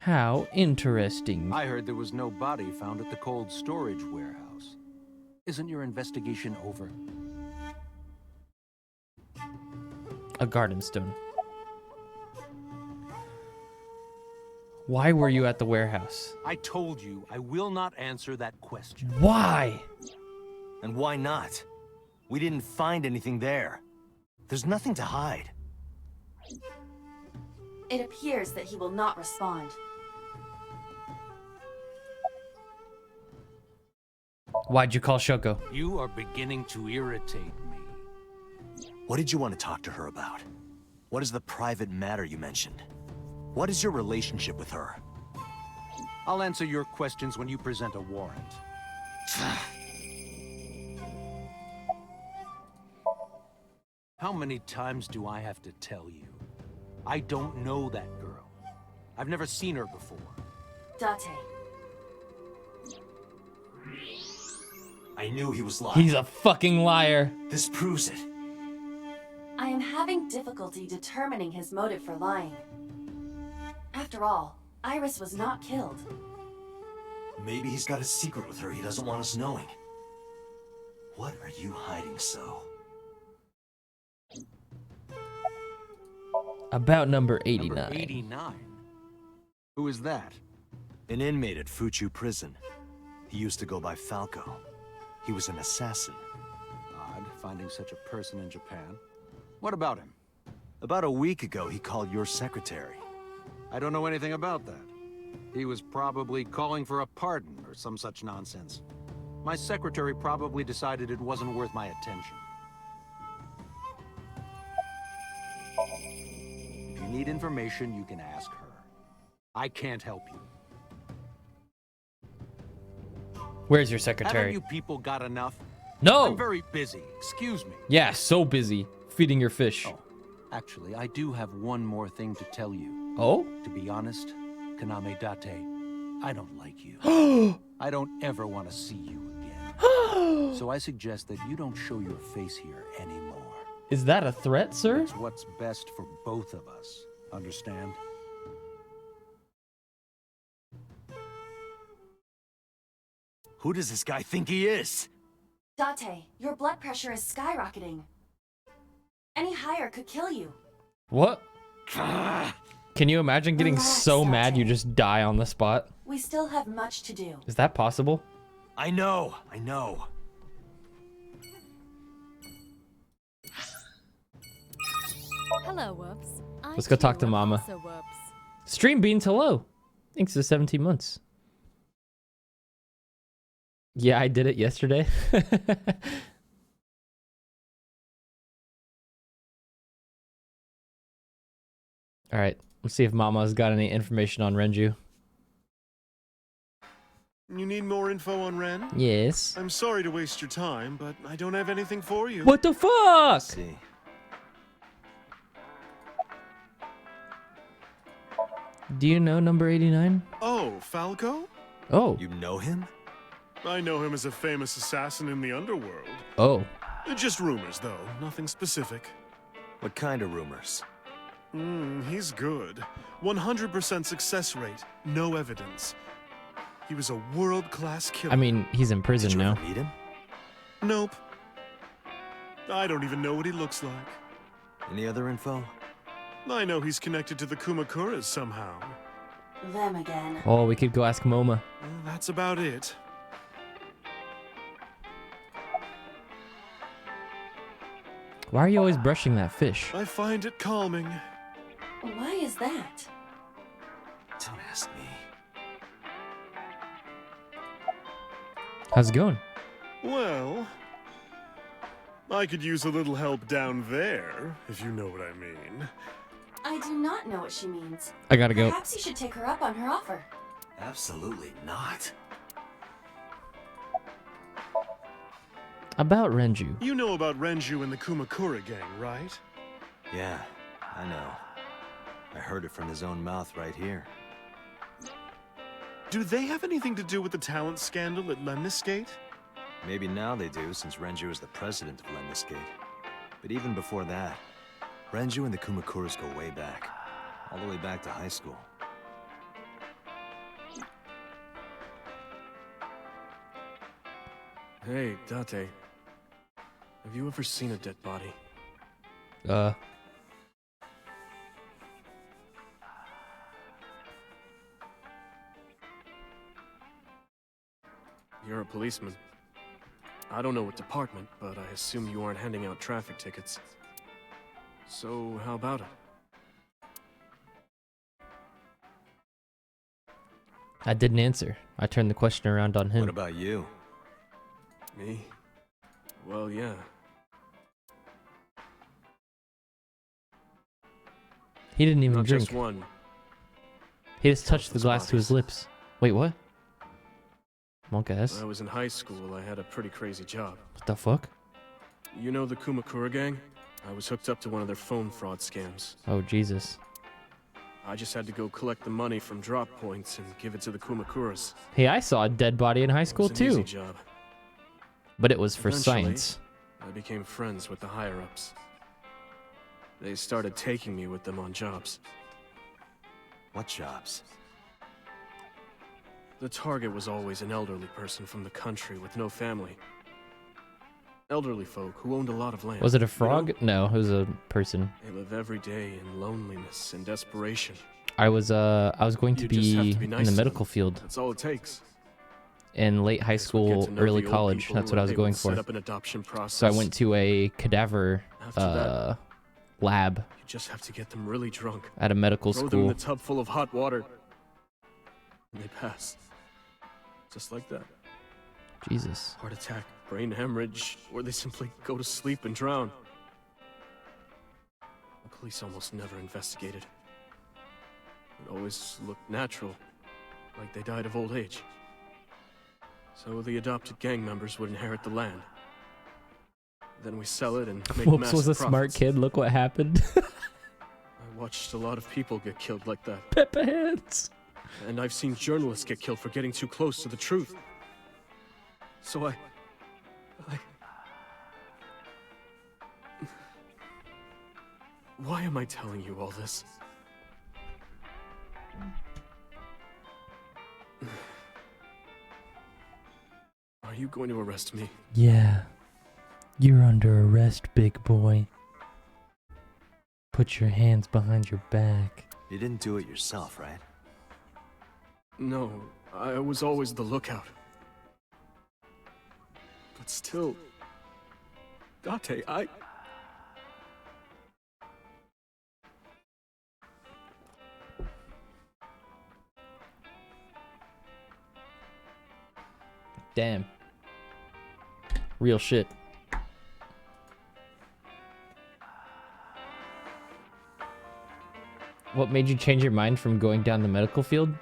How interesting. I heard there was no body found at the cold storage warehouse. Isn't your investigation over? A garden stone. Why were you at the warehouse? I told you I will not answer that question. Why? And why not? We didn't find anything there. There's nothing to hide. It appears that he will not respond. Why'd you call Shoko? You are beginning to irritate me. What did you want to talk to her about? What is the private matter you mentioned? What is your relationship with her? I'll answer your questions when you present a warrant. How many times do I have to tell you? I don't know that girl. I've never seen her before. Date. I knew he was lying. He's a fucking liar. This proves it. I am having difficulty determining his motive for lying. After all, Iris was not killed. Maybe he's got a secret with her he doesn't want us knowing. What are you hiding so? About number 89. Number 89? Who is that? An inmate at Fuchu Prison. He used to go by Falco. He was an assassin. Odd, finding such a person in Japan. What about him? About a week ago, he called your secretary. I don't know anything about that. He was probably calling for a pardon or some such nonsense. My secretary probably decided it wasn't worth my attention. If you need information, you can ask her. I can't help you. Where's your Haven't secretary? you people got enough? No! I'm very busy. Excuse me. Yeah, so busy. Feeding your fish. Oh, actually, I do have one more thing to tell you. Oh? To be honest, Kaname Date, I don't like you. I don't ever want to see you again. So I suggest that you don't show your face here anymore. Is that a threat, sir? It's what's best for both of us. Understand? Who does this guy think he is? Date, your blood pressure is skyrocketing. Any higher could kill you. What? Can you imagine getting Relax, so mad you Date. just die on the spot? We still have much to do. Is that possible? I know. Hello, Whoops. Let's go talk to Mama. Also Whoops. Stream Beans, hello. Thanks for 17 months. Yeah, I did it yesterday. All right, let's see if Mama's got any information on Renju. You need more info on Ren? Yes. I'm sorry to waste your time, but I don't have anything for you. What the fuck? Let's see. Do you know number 89? Oh, Falco? Oh. You know him? I know him as a famous assassin in the underworld. Oh. Just rumors, though. Nothing specific. What kind of rumors? He's good. 100% success rate. No evidence. He was a world-class killer. I mean, he's in prison Did you now. ever meet him? Nope. I don't even know what he looks like. Any other info? I know he's connected to the Kumakuras somehow. Them again. Oh, we could go ask Moma. Well, that's about it. Why are you always brushing that fish? I find it calming. Why is that? Don't ask me. How's it going? Well, I could use a little help down there, if you know what I mean. I do not know what she means. I gotta go. Perhaps you should take her up on her offer. Absolutely not. About Renju. You know about Renju and the Kumakura gang, right? Yeah, I know. I heard it from his own mouth right here. Do they have anything to do with the talent scandal at Lemniscate? Maybe now they do, since Renju is the president of Lemniscate. But even before that, Renju and the Kumakuras go way back. All the way back to high school. Hey, Date. Have you ever seen a dead body? You're a policeman. I don't know what department, but I assume you aren't handing out traffic tickets. So, how about it? I didn't answer. I turned the question around on him. What about you? Me? Well, yeah. He didn't even Not drink. just one. He just touched the Countless glass to his bodies. lips. Wait, what? Monk ass. When I was in high school, I had a pretty crazy job. What the fuck? You know the Kumakura gang? I was hooked up to one of their phone fraud scams. Oh, Jesus. I just had to go collect the money from drop points and give it to the Kumakuras. Hey, I saw a dead body in high school It was an easy too. job. But it was for Eventually, science. I became friends with the higher-ups. They started taking me with them on jobs. What jobs? The target was always an elderly person from the country with no family. Elderly folk who owned a lot of land. Was it a you know? frog? No, it was a person. They live every day in loneliness and desperation. I was going to You just have be to be nice in the to medical them. field That's all it takes. in late high As we get school, to know early the old college. people That's who what I are was able going to set for. up an adoption process. So I went to a cadaver After that, lab you just have to get them really drunk. at a medical Throw them in school. a tub full of hot water. And they pass. Just like that. Jesus. Heart attack, brain hemorrhage, or they simply go to sleep and drown. The police almost never investigated. It always looked natural, like they died of old age. So the adopted gang members would inherit the land. Then we sell it and make Whoops massive was a smart profits. kid. Look what happened. I watched a lot of people get killed like that. Peppa Hands. And I've seen journalists get killed for getting too close to the truth. So I... Why am I telling you all this? Are you going to arrest me? Yeah. You're under arrest, big boy. Put your hands behind your back. You didn't do it yourself, right? No, I was always the lookout. But still... Date, Damn. Real shit. What made you change your mind from going down the medical field?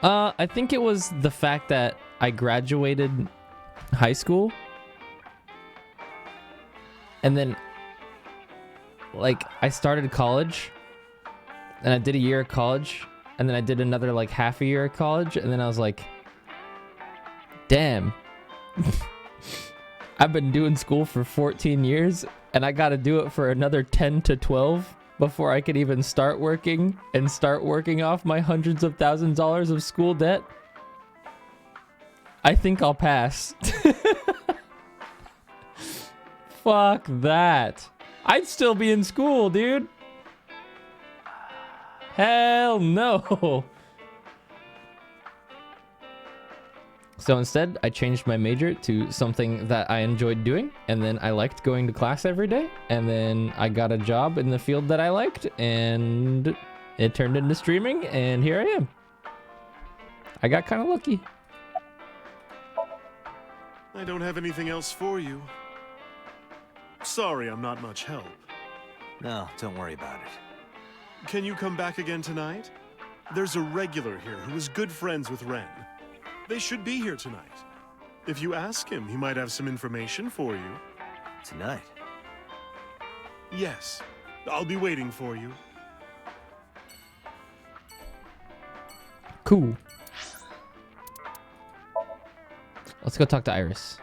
I think it was the fact that I graduated high school. And then, like, I started college. And I did a year of college. And then I did another, like, half a year of college. And then I was like, damn. I've been doing school for 14 years. And I gotta do it for another 10 to 12 before I could even start working and start working off my hundreds of thousands of dollars of school debt. I think I'll pass. Fuck that. I'd still be in school, dude. Hell no. So instead, I changed my major to something that I enjoyed doing, and then I liked going to class every day, and then I got a job in the field that I liked, and it turned into streaming, and here I am. I got kind of lucky. I don't have anything else for you. Sorry, I'm not much help. No, don't worry about it. Can you come back again tonight? There's a regular here who is good friends with Ren. They should be here tonight. If you ask him, he might have some information for you. Tonight? Yes. I'll be waiting for you. Cool. Let's go talk to Iris.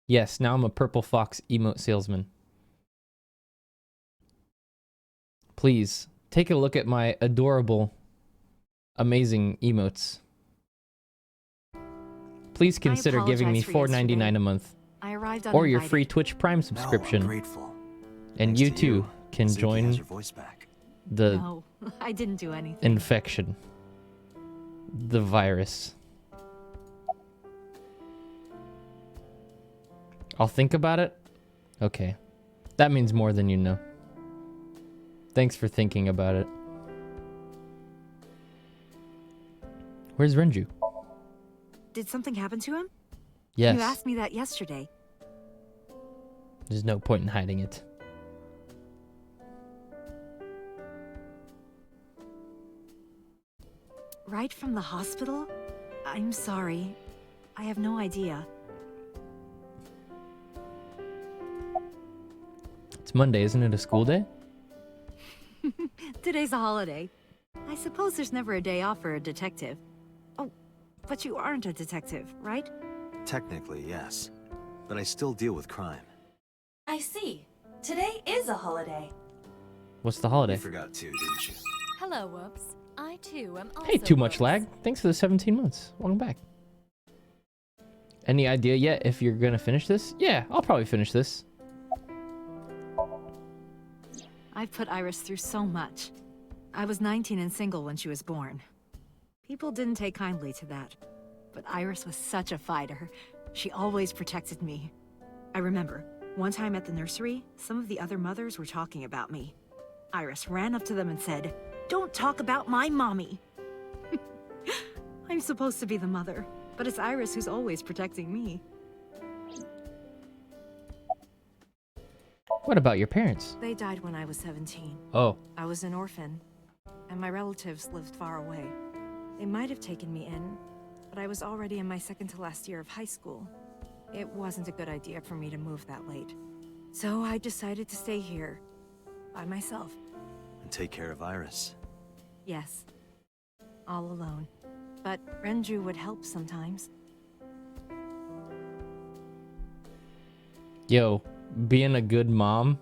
Yes, now I'm a Purple Fox emote salesman. Please, take a look at my adorable, amazing emotes. Please consider giving me $4.99 a month. I arrived or your uninvited. free Twitch Prime subscription. No, I'm grateful. And Thanks you to too can Suki join has her voice back. the No, I didn't do anything. infection. The virus. I'll think about it? Okay. That means more than you know. Thanks for thinking about it. Where's Renju? Did something happen to him? Yes. You asked me that yesterday. There's no point in hiding it. Right from the hospital? I'm sorry. I have no idea. It's Monday, isn't it a school day? Today's a holiday. I suppose there's never a day off for a detective. Oh, but you aren't a detective, right? Technically, yes. But I still deal with crime. I see. Today is a holiday. What's the holiday? You forgot too, didn't you? Hello, Whoops. I too am also Hey, too much Whoops. lag. Thanks for the 17 months. Welcome back. Any idea yet if you're gonna finish this? Yeah, I'll probably finish this. I've put Iris through so much. I was 19 and single when she was born. People didn't take kindly to that. But Iris was such a fighter. She always protected me. I remember, one time at the nursery, some of the other mothers were talking about me. Iris ran up to them and said, "Don't talk about my mommy." I'm supposed to be the mother, but it's Iris who's always protecting me. What about your parents? They died when I was 17. Oh. I was an orphan, and my relatives lived far away. They might have taken me in, but I was already in my second to last year of high school. It wasn't a good idea for me to move that late. So I decided to stay here, by myself. And take care of Iris. Yes, all alone. But Renju would help sometimes. Yo, being a good mom,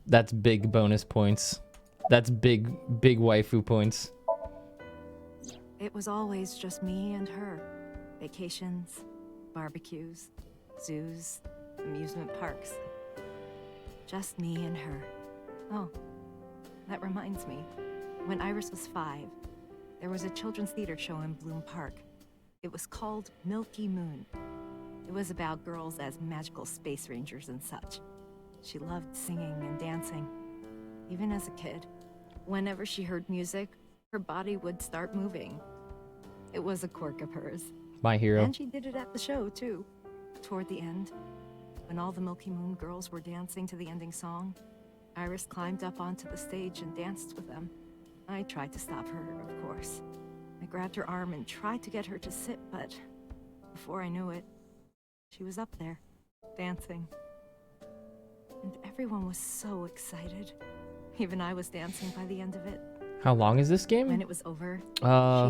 that's big bonus points. That's big waifu points. It was always just me and her. Vacations, barbecues, zoos, amusement parks. Just me and her. Oh, that reminds me. When Iris was 5, there was a children's theater show in Bloom Park. It was called Milky Moon. It was about girls as magical space rangers and such. She loved singing and dancing. Even as a kid, whenever she heard music, her body would start moving. It was a quirk of hers. My hero. And she did it at the show, too. Toward the end, when all the Milky Moon girls were dancing to the ending song, Iris climbed up onto the stage and danced with them. I tried to stop her, of course. I grabbed her arm and tried to get her to sit, but before I knew it, she was up there, dancing. And everyone was so excited. Even I was dancing by the end of it. How long is this game? When it was over, she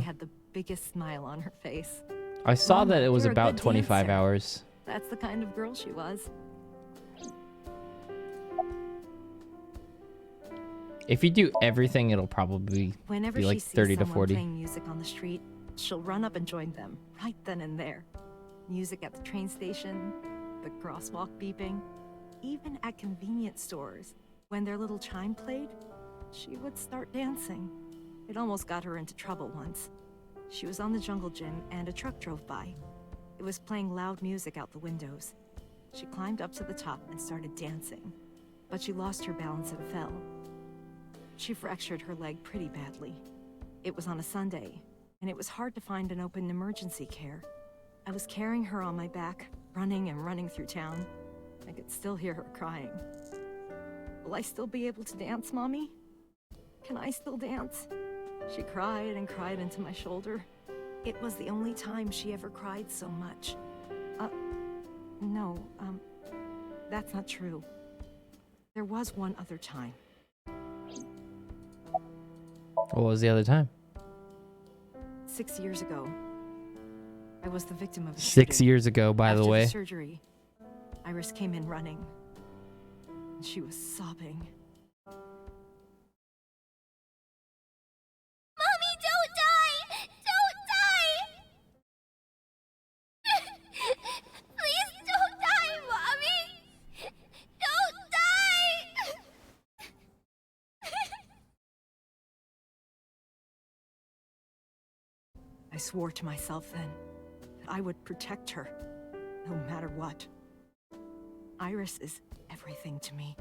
had the biggest smile on her face. I saw Mama, that it was you're a about good 25 dancer. hours. That's the kind of girl she was. If you do everything, it'll probably Whenever be like she sees 30 to someone 40. playing music on the street, she'll run up and join them, right then and there. Music at the train station, the crosswalk beeping, even at convenience stores. When their little chime played, she would start dancing. It almost got her into trouble once. She was on the jungle gym and a truck drove by. It was playing loud music out the windows. She climbed up to the top and started dancing, but she lost her balance and fell. She fractured her leg pretty badly. It was on a Sunday, and it was hard to find an open emergency care. I was carrying her on my back, running and running through town. I could still hear her crying. Will I still be able to dance, Mommy? Can I still dance? She cried and cried into my shoulder. It was the only time she ever cried so much. No, that's not true. There was one other time. What was the other time? 6 years ago. I was the victim of a 6 shooting. years ago, by the After way. Surgery, Iris came in running. And she was sobbing. Mommy, don't die! Don't die! Please don't die, Mommy! Don't die! I swore to myself then that I would protect her, no matter what. Iris is everything to me,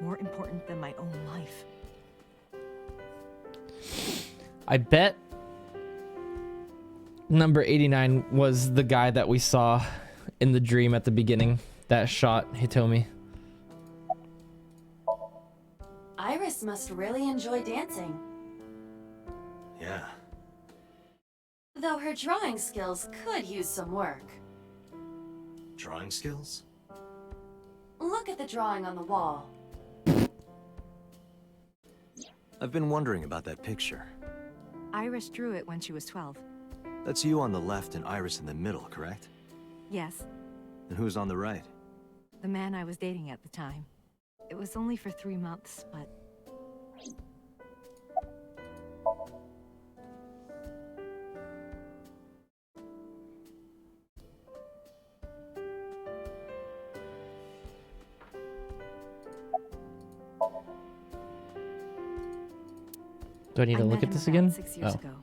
more important than my own life. I bet number 89 was the guy that we saw in the dream at the beginning that shot Hitomi. Iris must really enjoy dancing. Yeah. Though her drawing skills could use some work. Drawing skills? Look at the drawing on the wall. I've been wondering about that picture. Iris drew it when she was 12. That's you on the left and Iris in the middle, correct? Yes, And who's on the right? the man I was dating at the time. It was only for 3 months, but... Do I need to met look at him this about again? 6 years Oh. ago.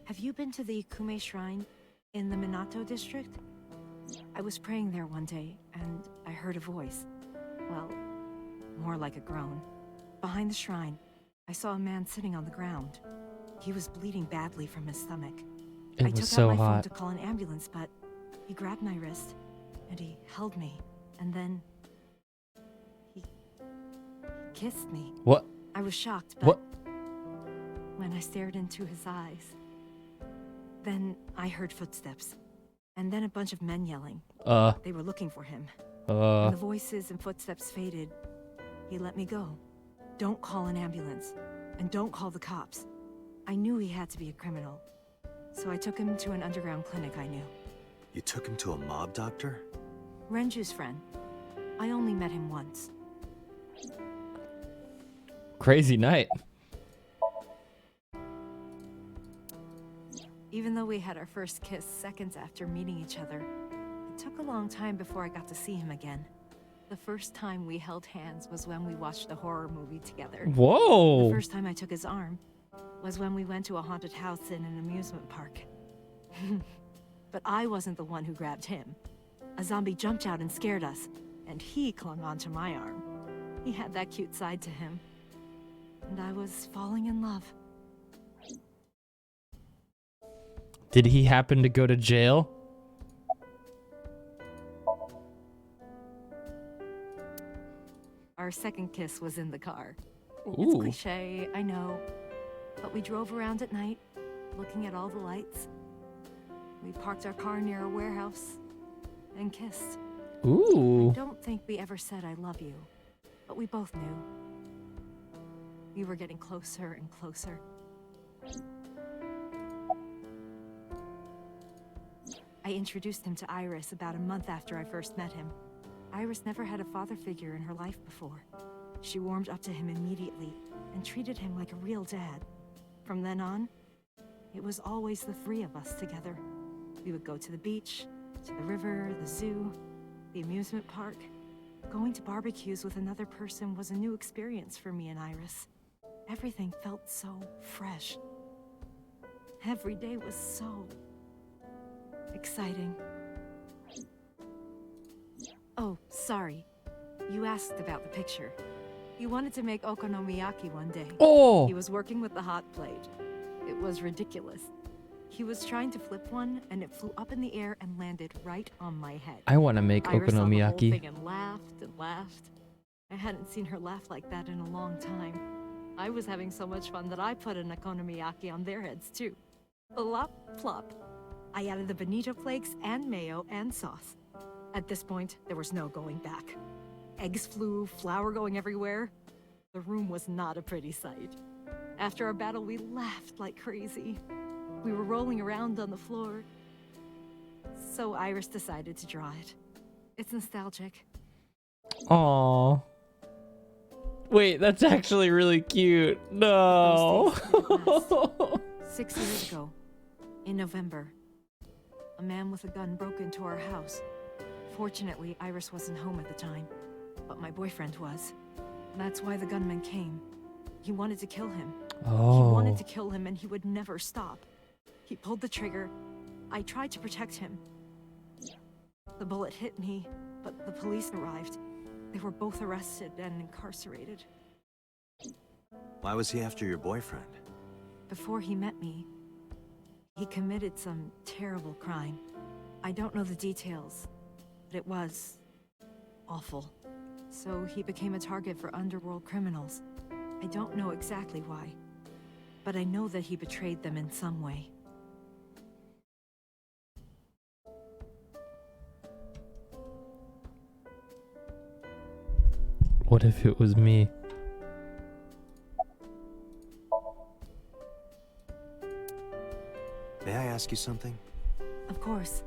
Have you been to the Ikume Shrine in the Minato district? I was praying there one day, and I heard a voice. Well, more like a groan. Behind the shrine, I saw a man sitting on the ground. He was bleeding badly from his stomach. It I was took so out my phone hot. to call an ambulance, but he grabbed my wrist, and he held me, and then... He kissed me. What? I was shocked, but... What? When I stared into his eyes... Then I heard footsteps, and then a bunch of men yelling. They were looking for him. When the voices and footsteps faded, he let me go. Don't call an ambulance, and don't call the cops. I knew he had to be a criminal, so I took him to an underground clinic I knew. You took him to a mob doctor? Renju's friend. I only met him once. Crazy night. Even though we had our first kiss seconds after meeting each other, it took a long time before I got to see him again. The first time we held hands was when we watched a horror movie together. Whoa! The first time I took his arm was when we went to a haunted house in an amusement park. But I wasn't the one who grabbed him. A zombie jumped out and scared us, and he clung onto my arm. He had that cute side to him. and I was falling in love. Did he happen to go to jail? Our second kiss was in the car. Ooh. It's cliche, I know. But we drove around at night, looking at all the lights. We parked our car near a warehouse and kissed. Ooh. I don't think we ever said I love you, but we both knew. We were getting closer and closer. I introduced him to Iris about a month after I first met him. Iris never had a father figure in her life before. She warmed up to him immediately and treated him like a real dad. From then on, it was always the three of us together. We would go to the beach, to the river, the zoo, the amusement park. Going to barbecues with another person was a new experience for me and Iris. Everything felt so fresh. Every day was so exciting. Oh, sorry. You asked about the picture. He wanted to make okonomiyaki one day. Oh! He was working with the hot plate. It was ridiculous. He was trying to flip one, and it flew up in the air and landed right on my head. I want to make Iris saw the whole okonomiyaki. thing and laughed and laughed. I hadn't seen her laugh like that in a long time. I was having so much fun that I put an okonomiyaki on their heads too. Plop, plop. I added the bonito flakes and mayo and sauce. At this point, there was no going back. Eggs flew, flour going everywhere. The room was not a pretty sight. After our battle, we laughed like crazy. We were rolling around on the floor. So Iris decided to draw it. It's nostalgic. Aww. Wait, that's actually really cute. No. 6 years ago, in November, a man with a gun broke into our house. Fortunately, Iris wasn't home at the time, but my boyfriend was. That's why the gunman came. He wanted to kill him. Oh. He wanted to kill him and he would never stop. He pulled the trigger. I tried to protect him. The bullet hit me, but the police arrived. They were both arrested and incarcerated. Why was he after your boyfriend? Before he met me, he committed some terrible crime. I don't know the details, but it was awful. So he became a target for underworld criminals. I don't know exactly why, but I know that he betrayed them in some way. What if it was me? May I ask you something? Of course.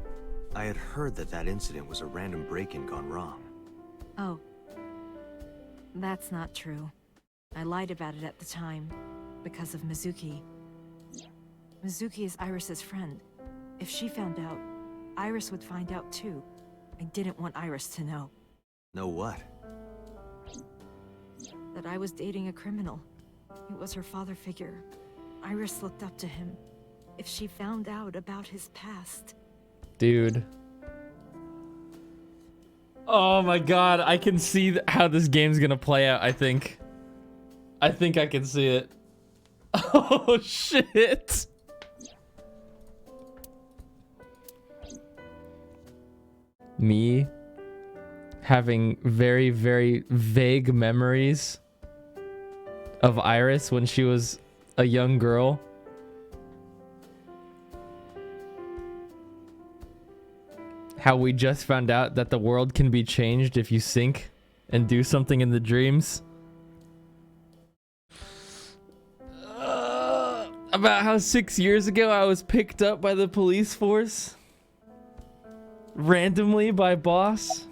I had heard that that incident was a random break-in gone wrong. Oh. That's not true. I lied about it at the time, because of Mizuki. Mizuki is Iris's friend. If she found out, Iris would find out too. I didn't want Iris to know. Know what? That I was dating a criminal. He was her father figure. Iris looked up to him. If she found out about his past... Dude. Oh my god, I can see how this game's gonna play out, I think. I think I can see it. Oh shit. Me having very, very vague memories of Iris when she was a young girl. How we just found out that the world can be changed if you sync and do something in the dreams. About how 6 years ago I was picked up by the police force. Randomly by boss.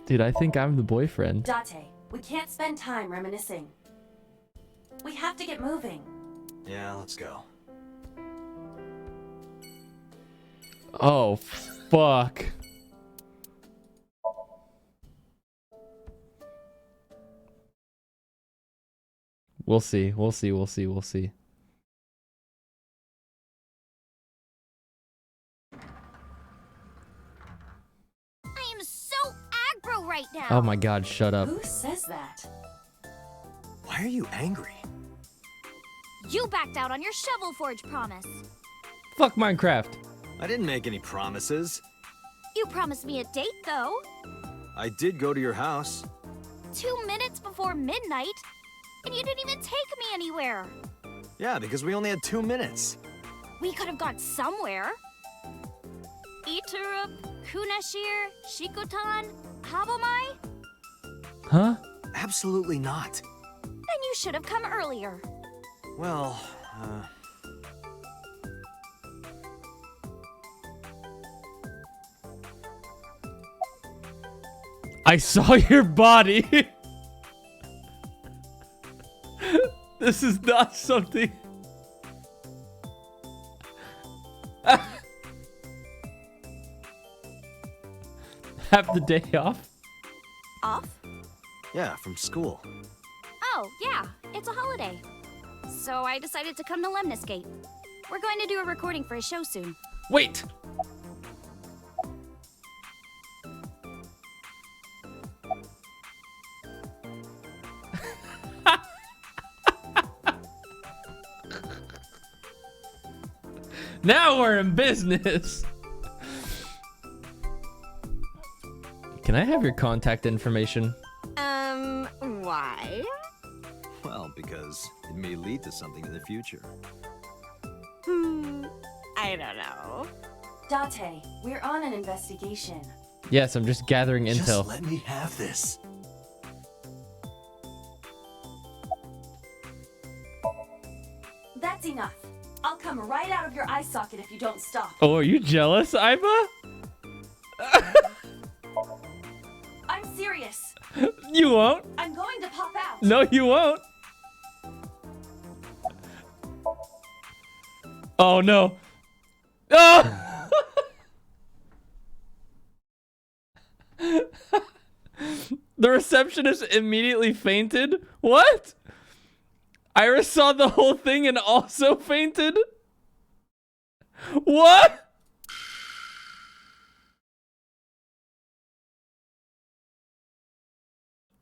Dude, I think I'm the boyfriend. Date, we can't spend time reminiscing. We have to get moving. Yeah, let's go. Oh, fuck. We'll see. We'll see. We'll see. We'll see. I am so aggro right now. Oh my god, shut up. Who says that? Why are you angry? You backed out on your Shovel Forge promise. Fuck Minecraft. I didn't make any promises. You promised me a date, though. I did go to your house. 2 minutes before midnight, and you didn't even take me anywhere. Yeah, because we only had 2 minutes. We could have gone somewhere. Iturup, Kunashir, Shikotan, Habomai? Huh? Absolutely not. Then you should have come earlier. Well, I saw your body. This is not something. Have the day off? Off? yeah, from school. Oh, yeah, it's a holiday. So I decided to come to Lemnisgate. We're going to do a recording for a show soon. Wait. Now we're in business. Can I have your contact information? Why? Well, because it may lead to something in the future. I don't know. Date, we're on an investigation. Yes, I'm just gathering intel. Just let me have this. That's enough. I'll come right out of your eye socket if you don't stop. Oh, are you jealous, Aiba? I'm serious. You won't. I'm going to pop out. No, you won't. Oh, no. Oh! The receptionist immediately fainted? What? Iris saw the whole thing and also fainted? What?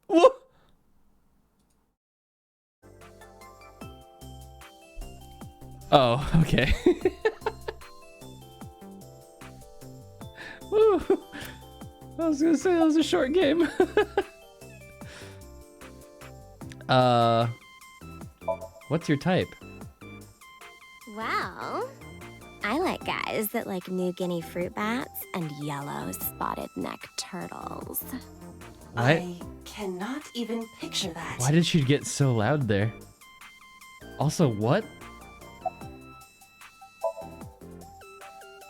What? Oh, okay. Woo. I was gonna say that was a short game. What's your type? Well, I like guys that like New Guinea fruit bats and yellow spotted neck turtles. I cannot even picture that. Why did she get so loud there? Also, what?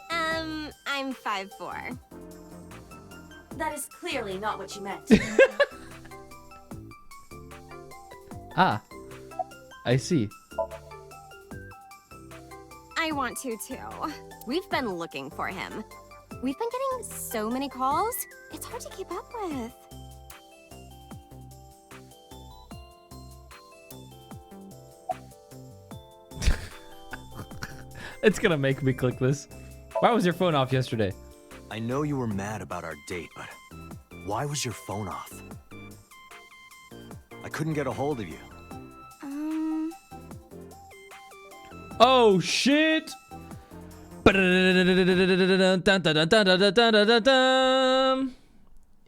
I'm 5'4". That is clearly not what you meant. Ah, I see. I want to too. We've been looking for him. We've been getting so many calls, it's hard to keep up with. It's gonna make me click this. Why was your phone off yesterday? I know you were mad about our date, but why was your phone off? I couldn't get a hold of you. Oh shit!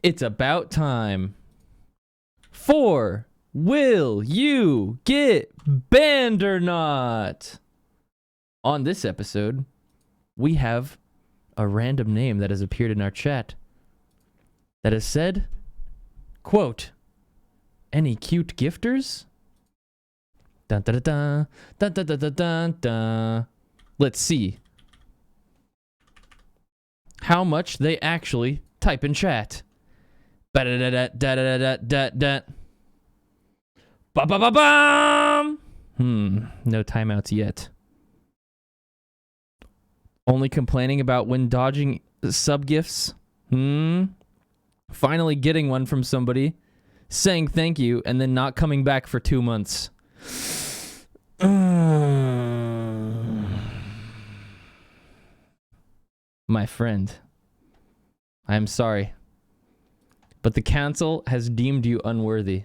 It's about time. For will you get banned or not? On this episode, we have a random name that has appeared in our chat that has said, quote, any cute gifters? Dun, dun, dun, dun, dun, dun, dun, dun, dun. Let's see how much they actually type in chat. Ba-da-da-da-da-da-da-da-da. Ba-ba-ba-bam! No timeouts yet. Only complaining about when dodging sub-gifts? Finally getting one from somebody, saying thank you, and then not coming back for 2 months. My friend, I am sorry. But the council has deemed you unworthy.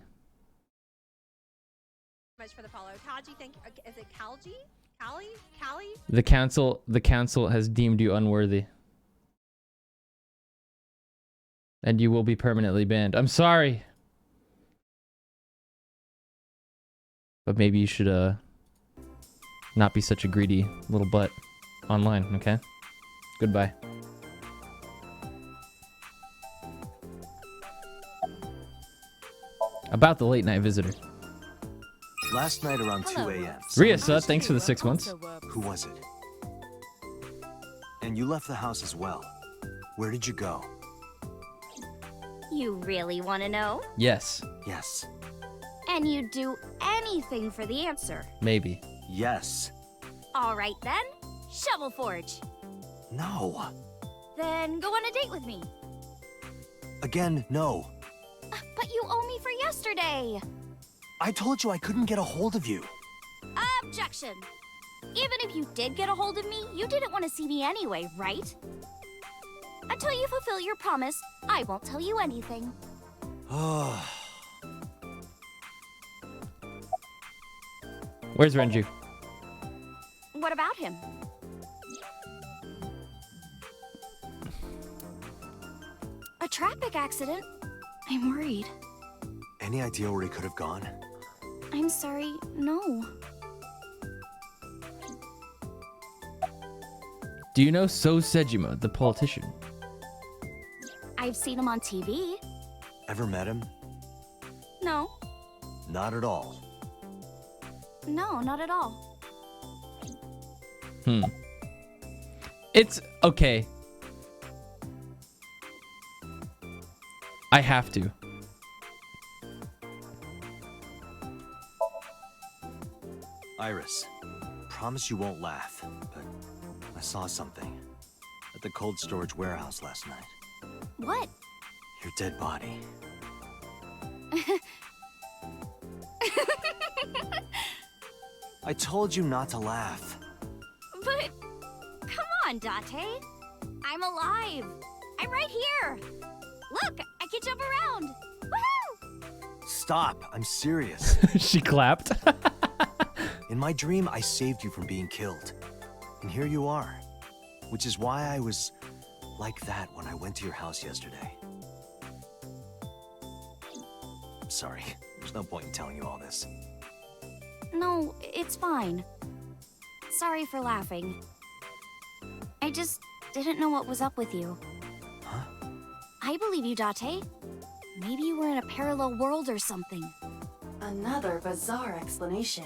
Much for the follow. Kaji, thank you. Is it Kalji? Callie? The council has deemed you unworthy. And you will be permanently banned. I'm sorry. But maybe you should not be such a greedy little butt online, okay? Goodbye. About the late night visitor. Last night around 2 a.m. Riasa, thanks for the 6 months. Who was it? And you left the house as well. Where did you go? You really want to know? Yes. Yes. And you'd do anything for the answer. Maybe. Yes. All right then. Shovel Forge. No. Then go on a date with me. Again, no. But you owe me for yesterday. I told you I couldn't get a hold of you. Objection. Even if you did get a hold of me, you didn't want to see me anyway, right? Until you fulfill your promise, I won't tell you anything. Where's Renju? What about him? A traffic accident? I'm worried. Any idea where he could have gone? I'm sorry, no. Do you know So Sejima, the politician? I've seen him on TV. Ever met him? No. Not at all. No, not at all. It's okay. I have to. Iris, promise you won't laugh, but I saw something at the cold storage warehouse last night. What? Your dead body. I told you not to laugh. But, come on, Date. I'm alive. I'm right here. Look, I can jump around. Woohoo! Stop, I'm serious. She clapped. In my dream, I saved you from being killed. And here you are. Which is why I was like that when I went to your house yesterday. I'm sorry, there's no point in telling you all this. No, it's fine. Sorry for laughing. I just didn't know what was up with you. Huh? I believe you, Date. Maybe you were in a parallel world or something. Another bizarre explanation.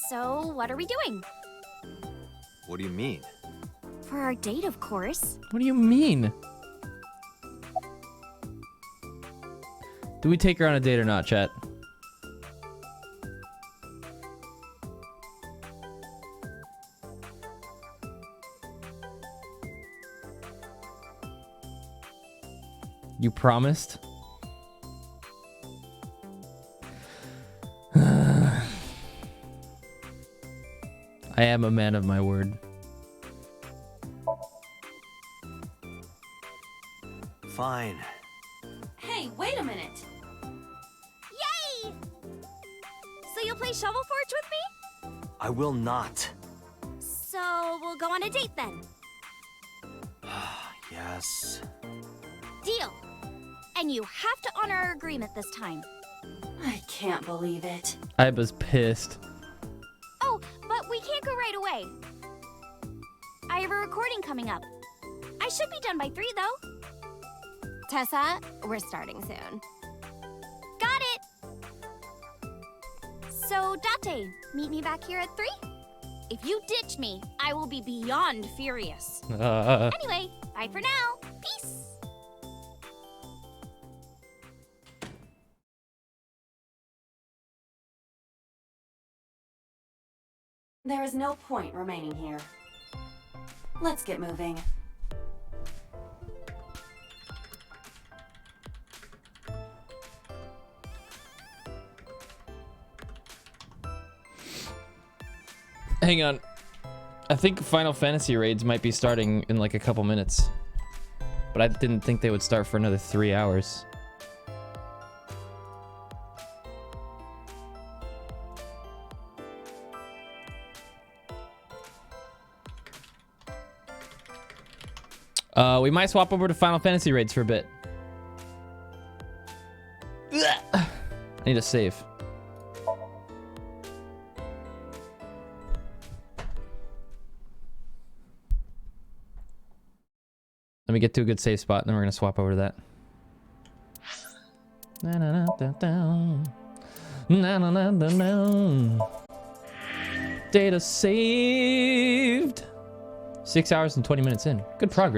So, what are we doing? What do you mean? For our date, of course. What do you mean? Do we take her on a date or not, chat? You promised? I am a man of my word. Fine. Hey, wait a minute. Yay! So you'll play Shovel Forge with me? I will not. So we'll go on a date then. Yes. Deal. And you have to honor our agreement this time. I can't believe it. I was pissed. Oh, but we can't go right away. I have a recording coming up. I should be done by 3, though. Tessa, we're starting soon. Got it! So, Date, meet me back here at 3? If you ditch me, I will be beyond furious. Anyway, bye for now. Peace! There is no point remaining here. Let's get moving. Hang on. I think Final Fantasy raids might be starting in like a couple minutes. But I didn't think they would start for another 3 hours. We might swap over to Final Fantasy raids for a bit. I need a save. Let me get to a good save spot, and then we're gonna swap over to that. Na na na na na na na na na. Data saved. 6 hours and 20 minutes in. Good progress.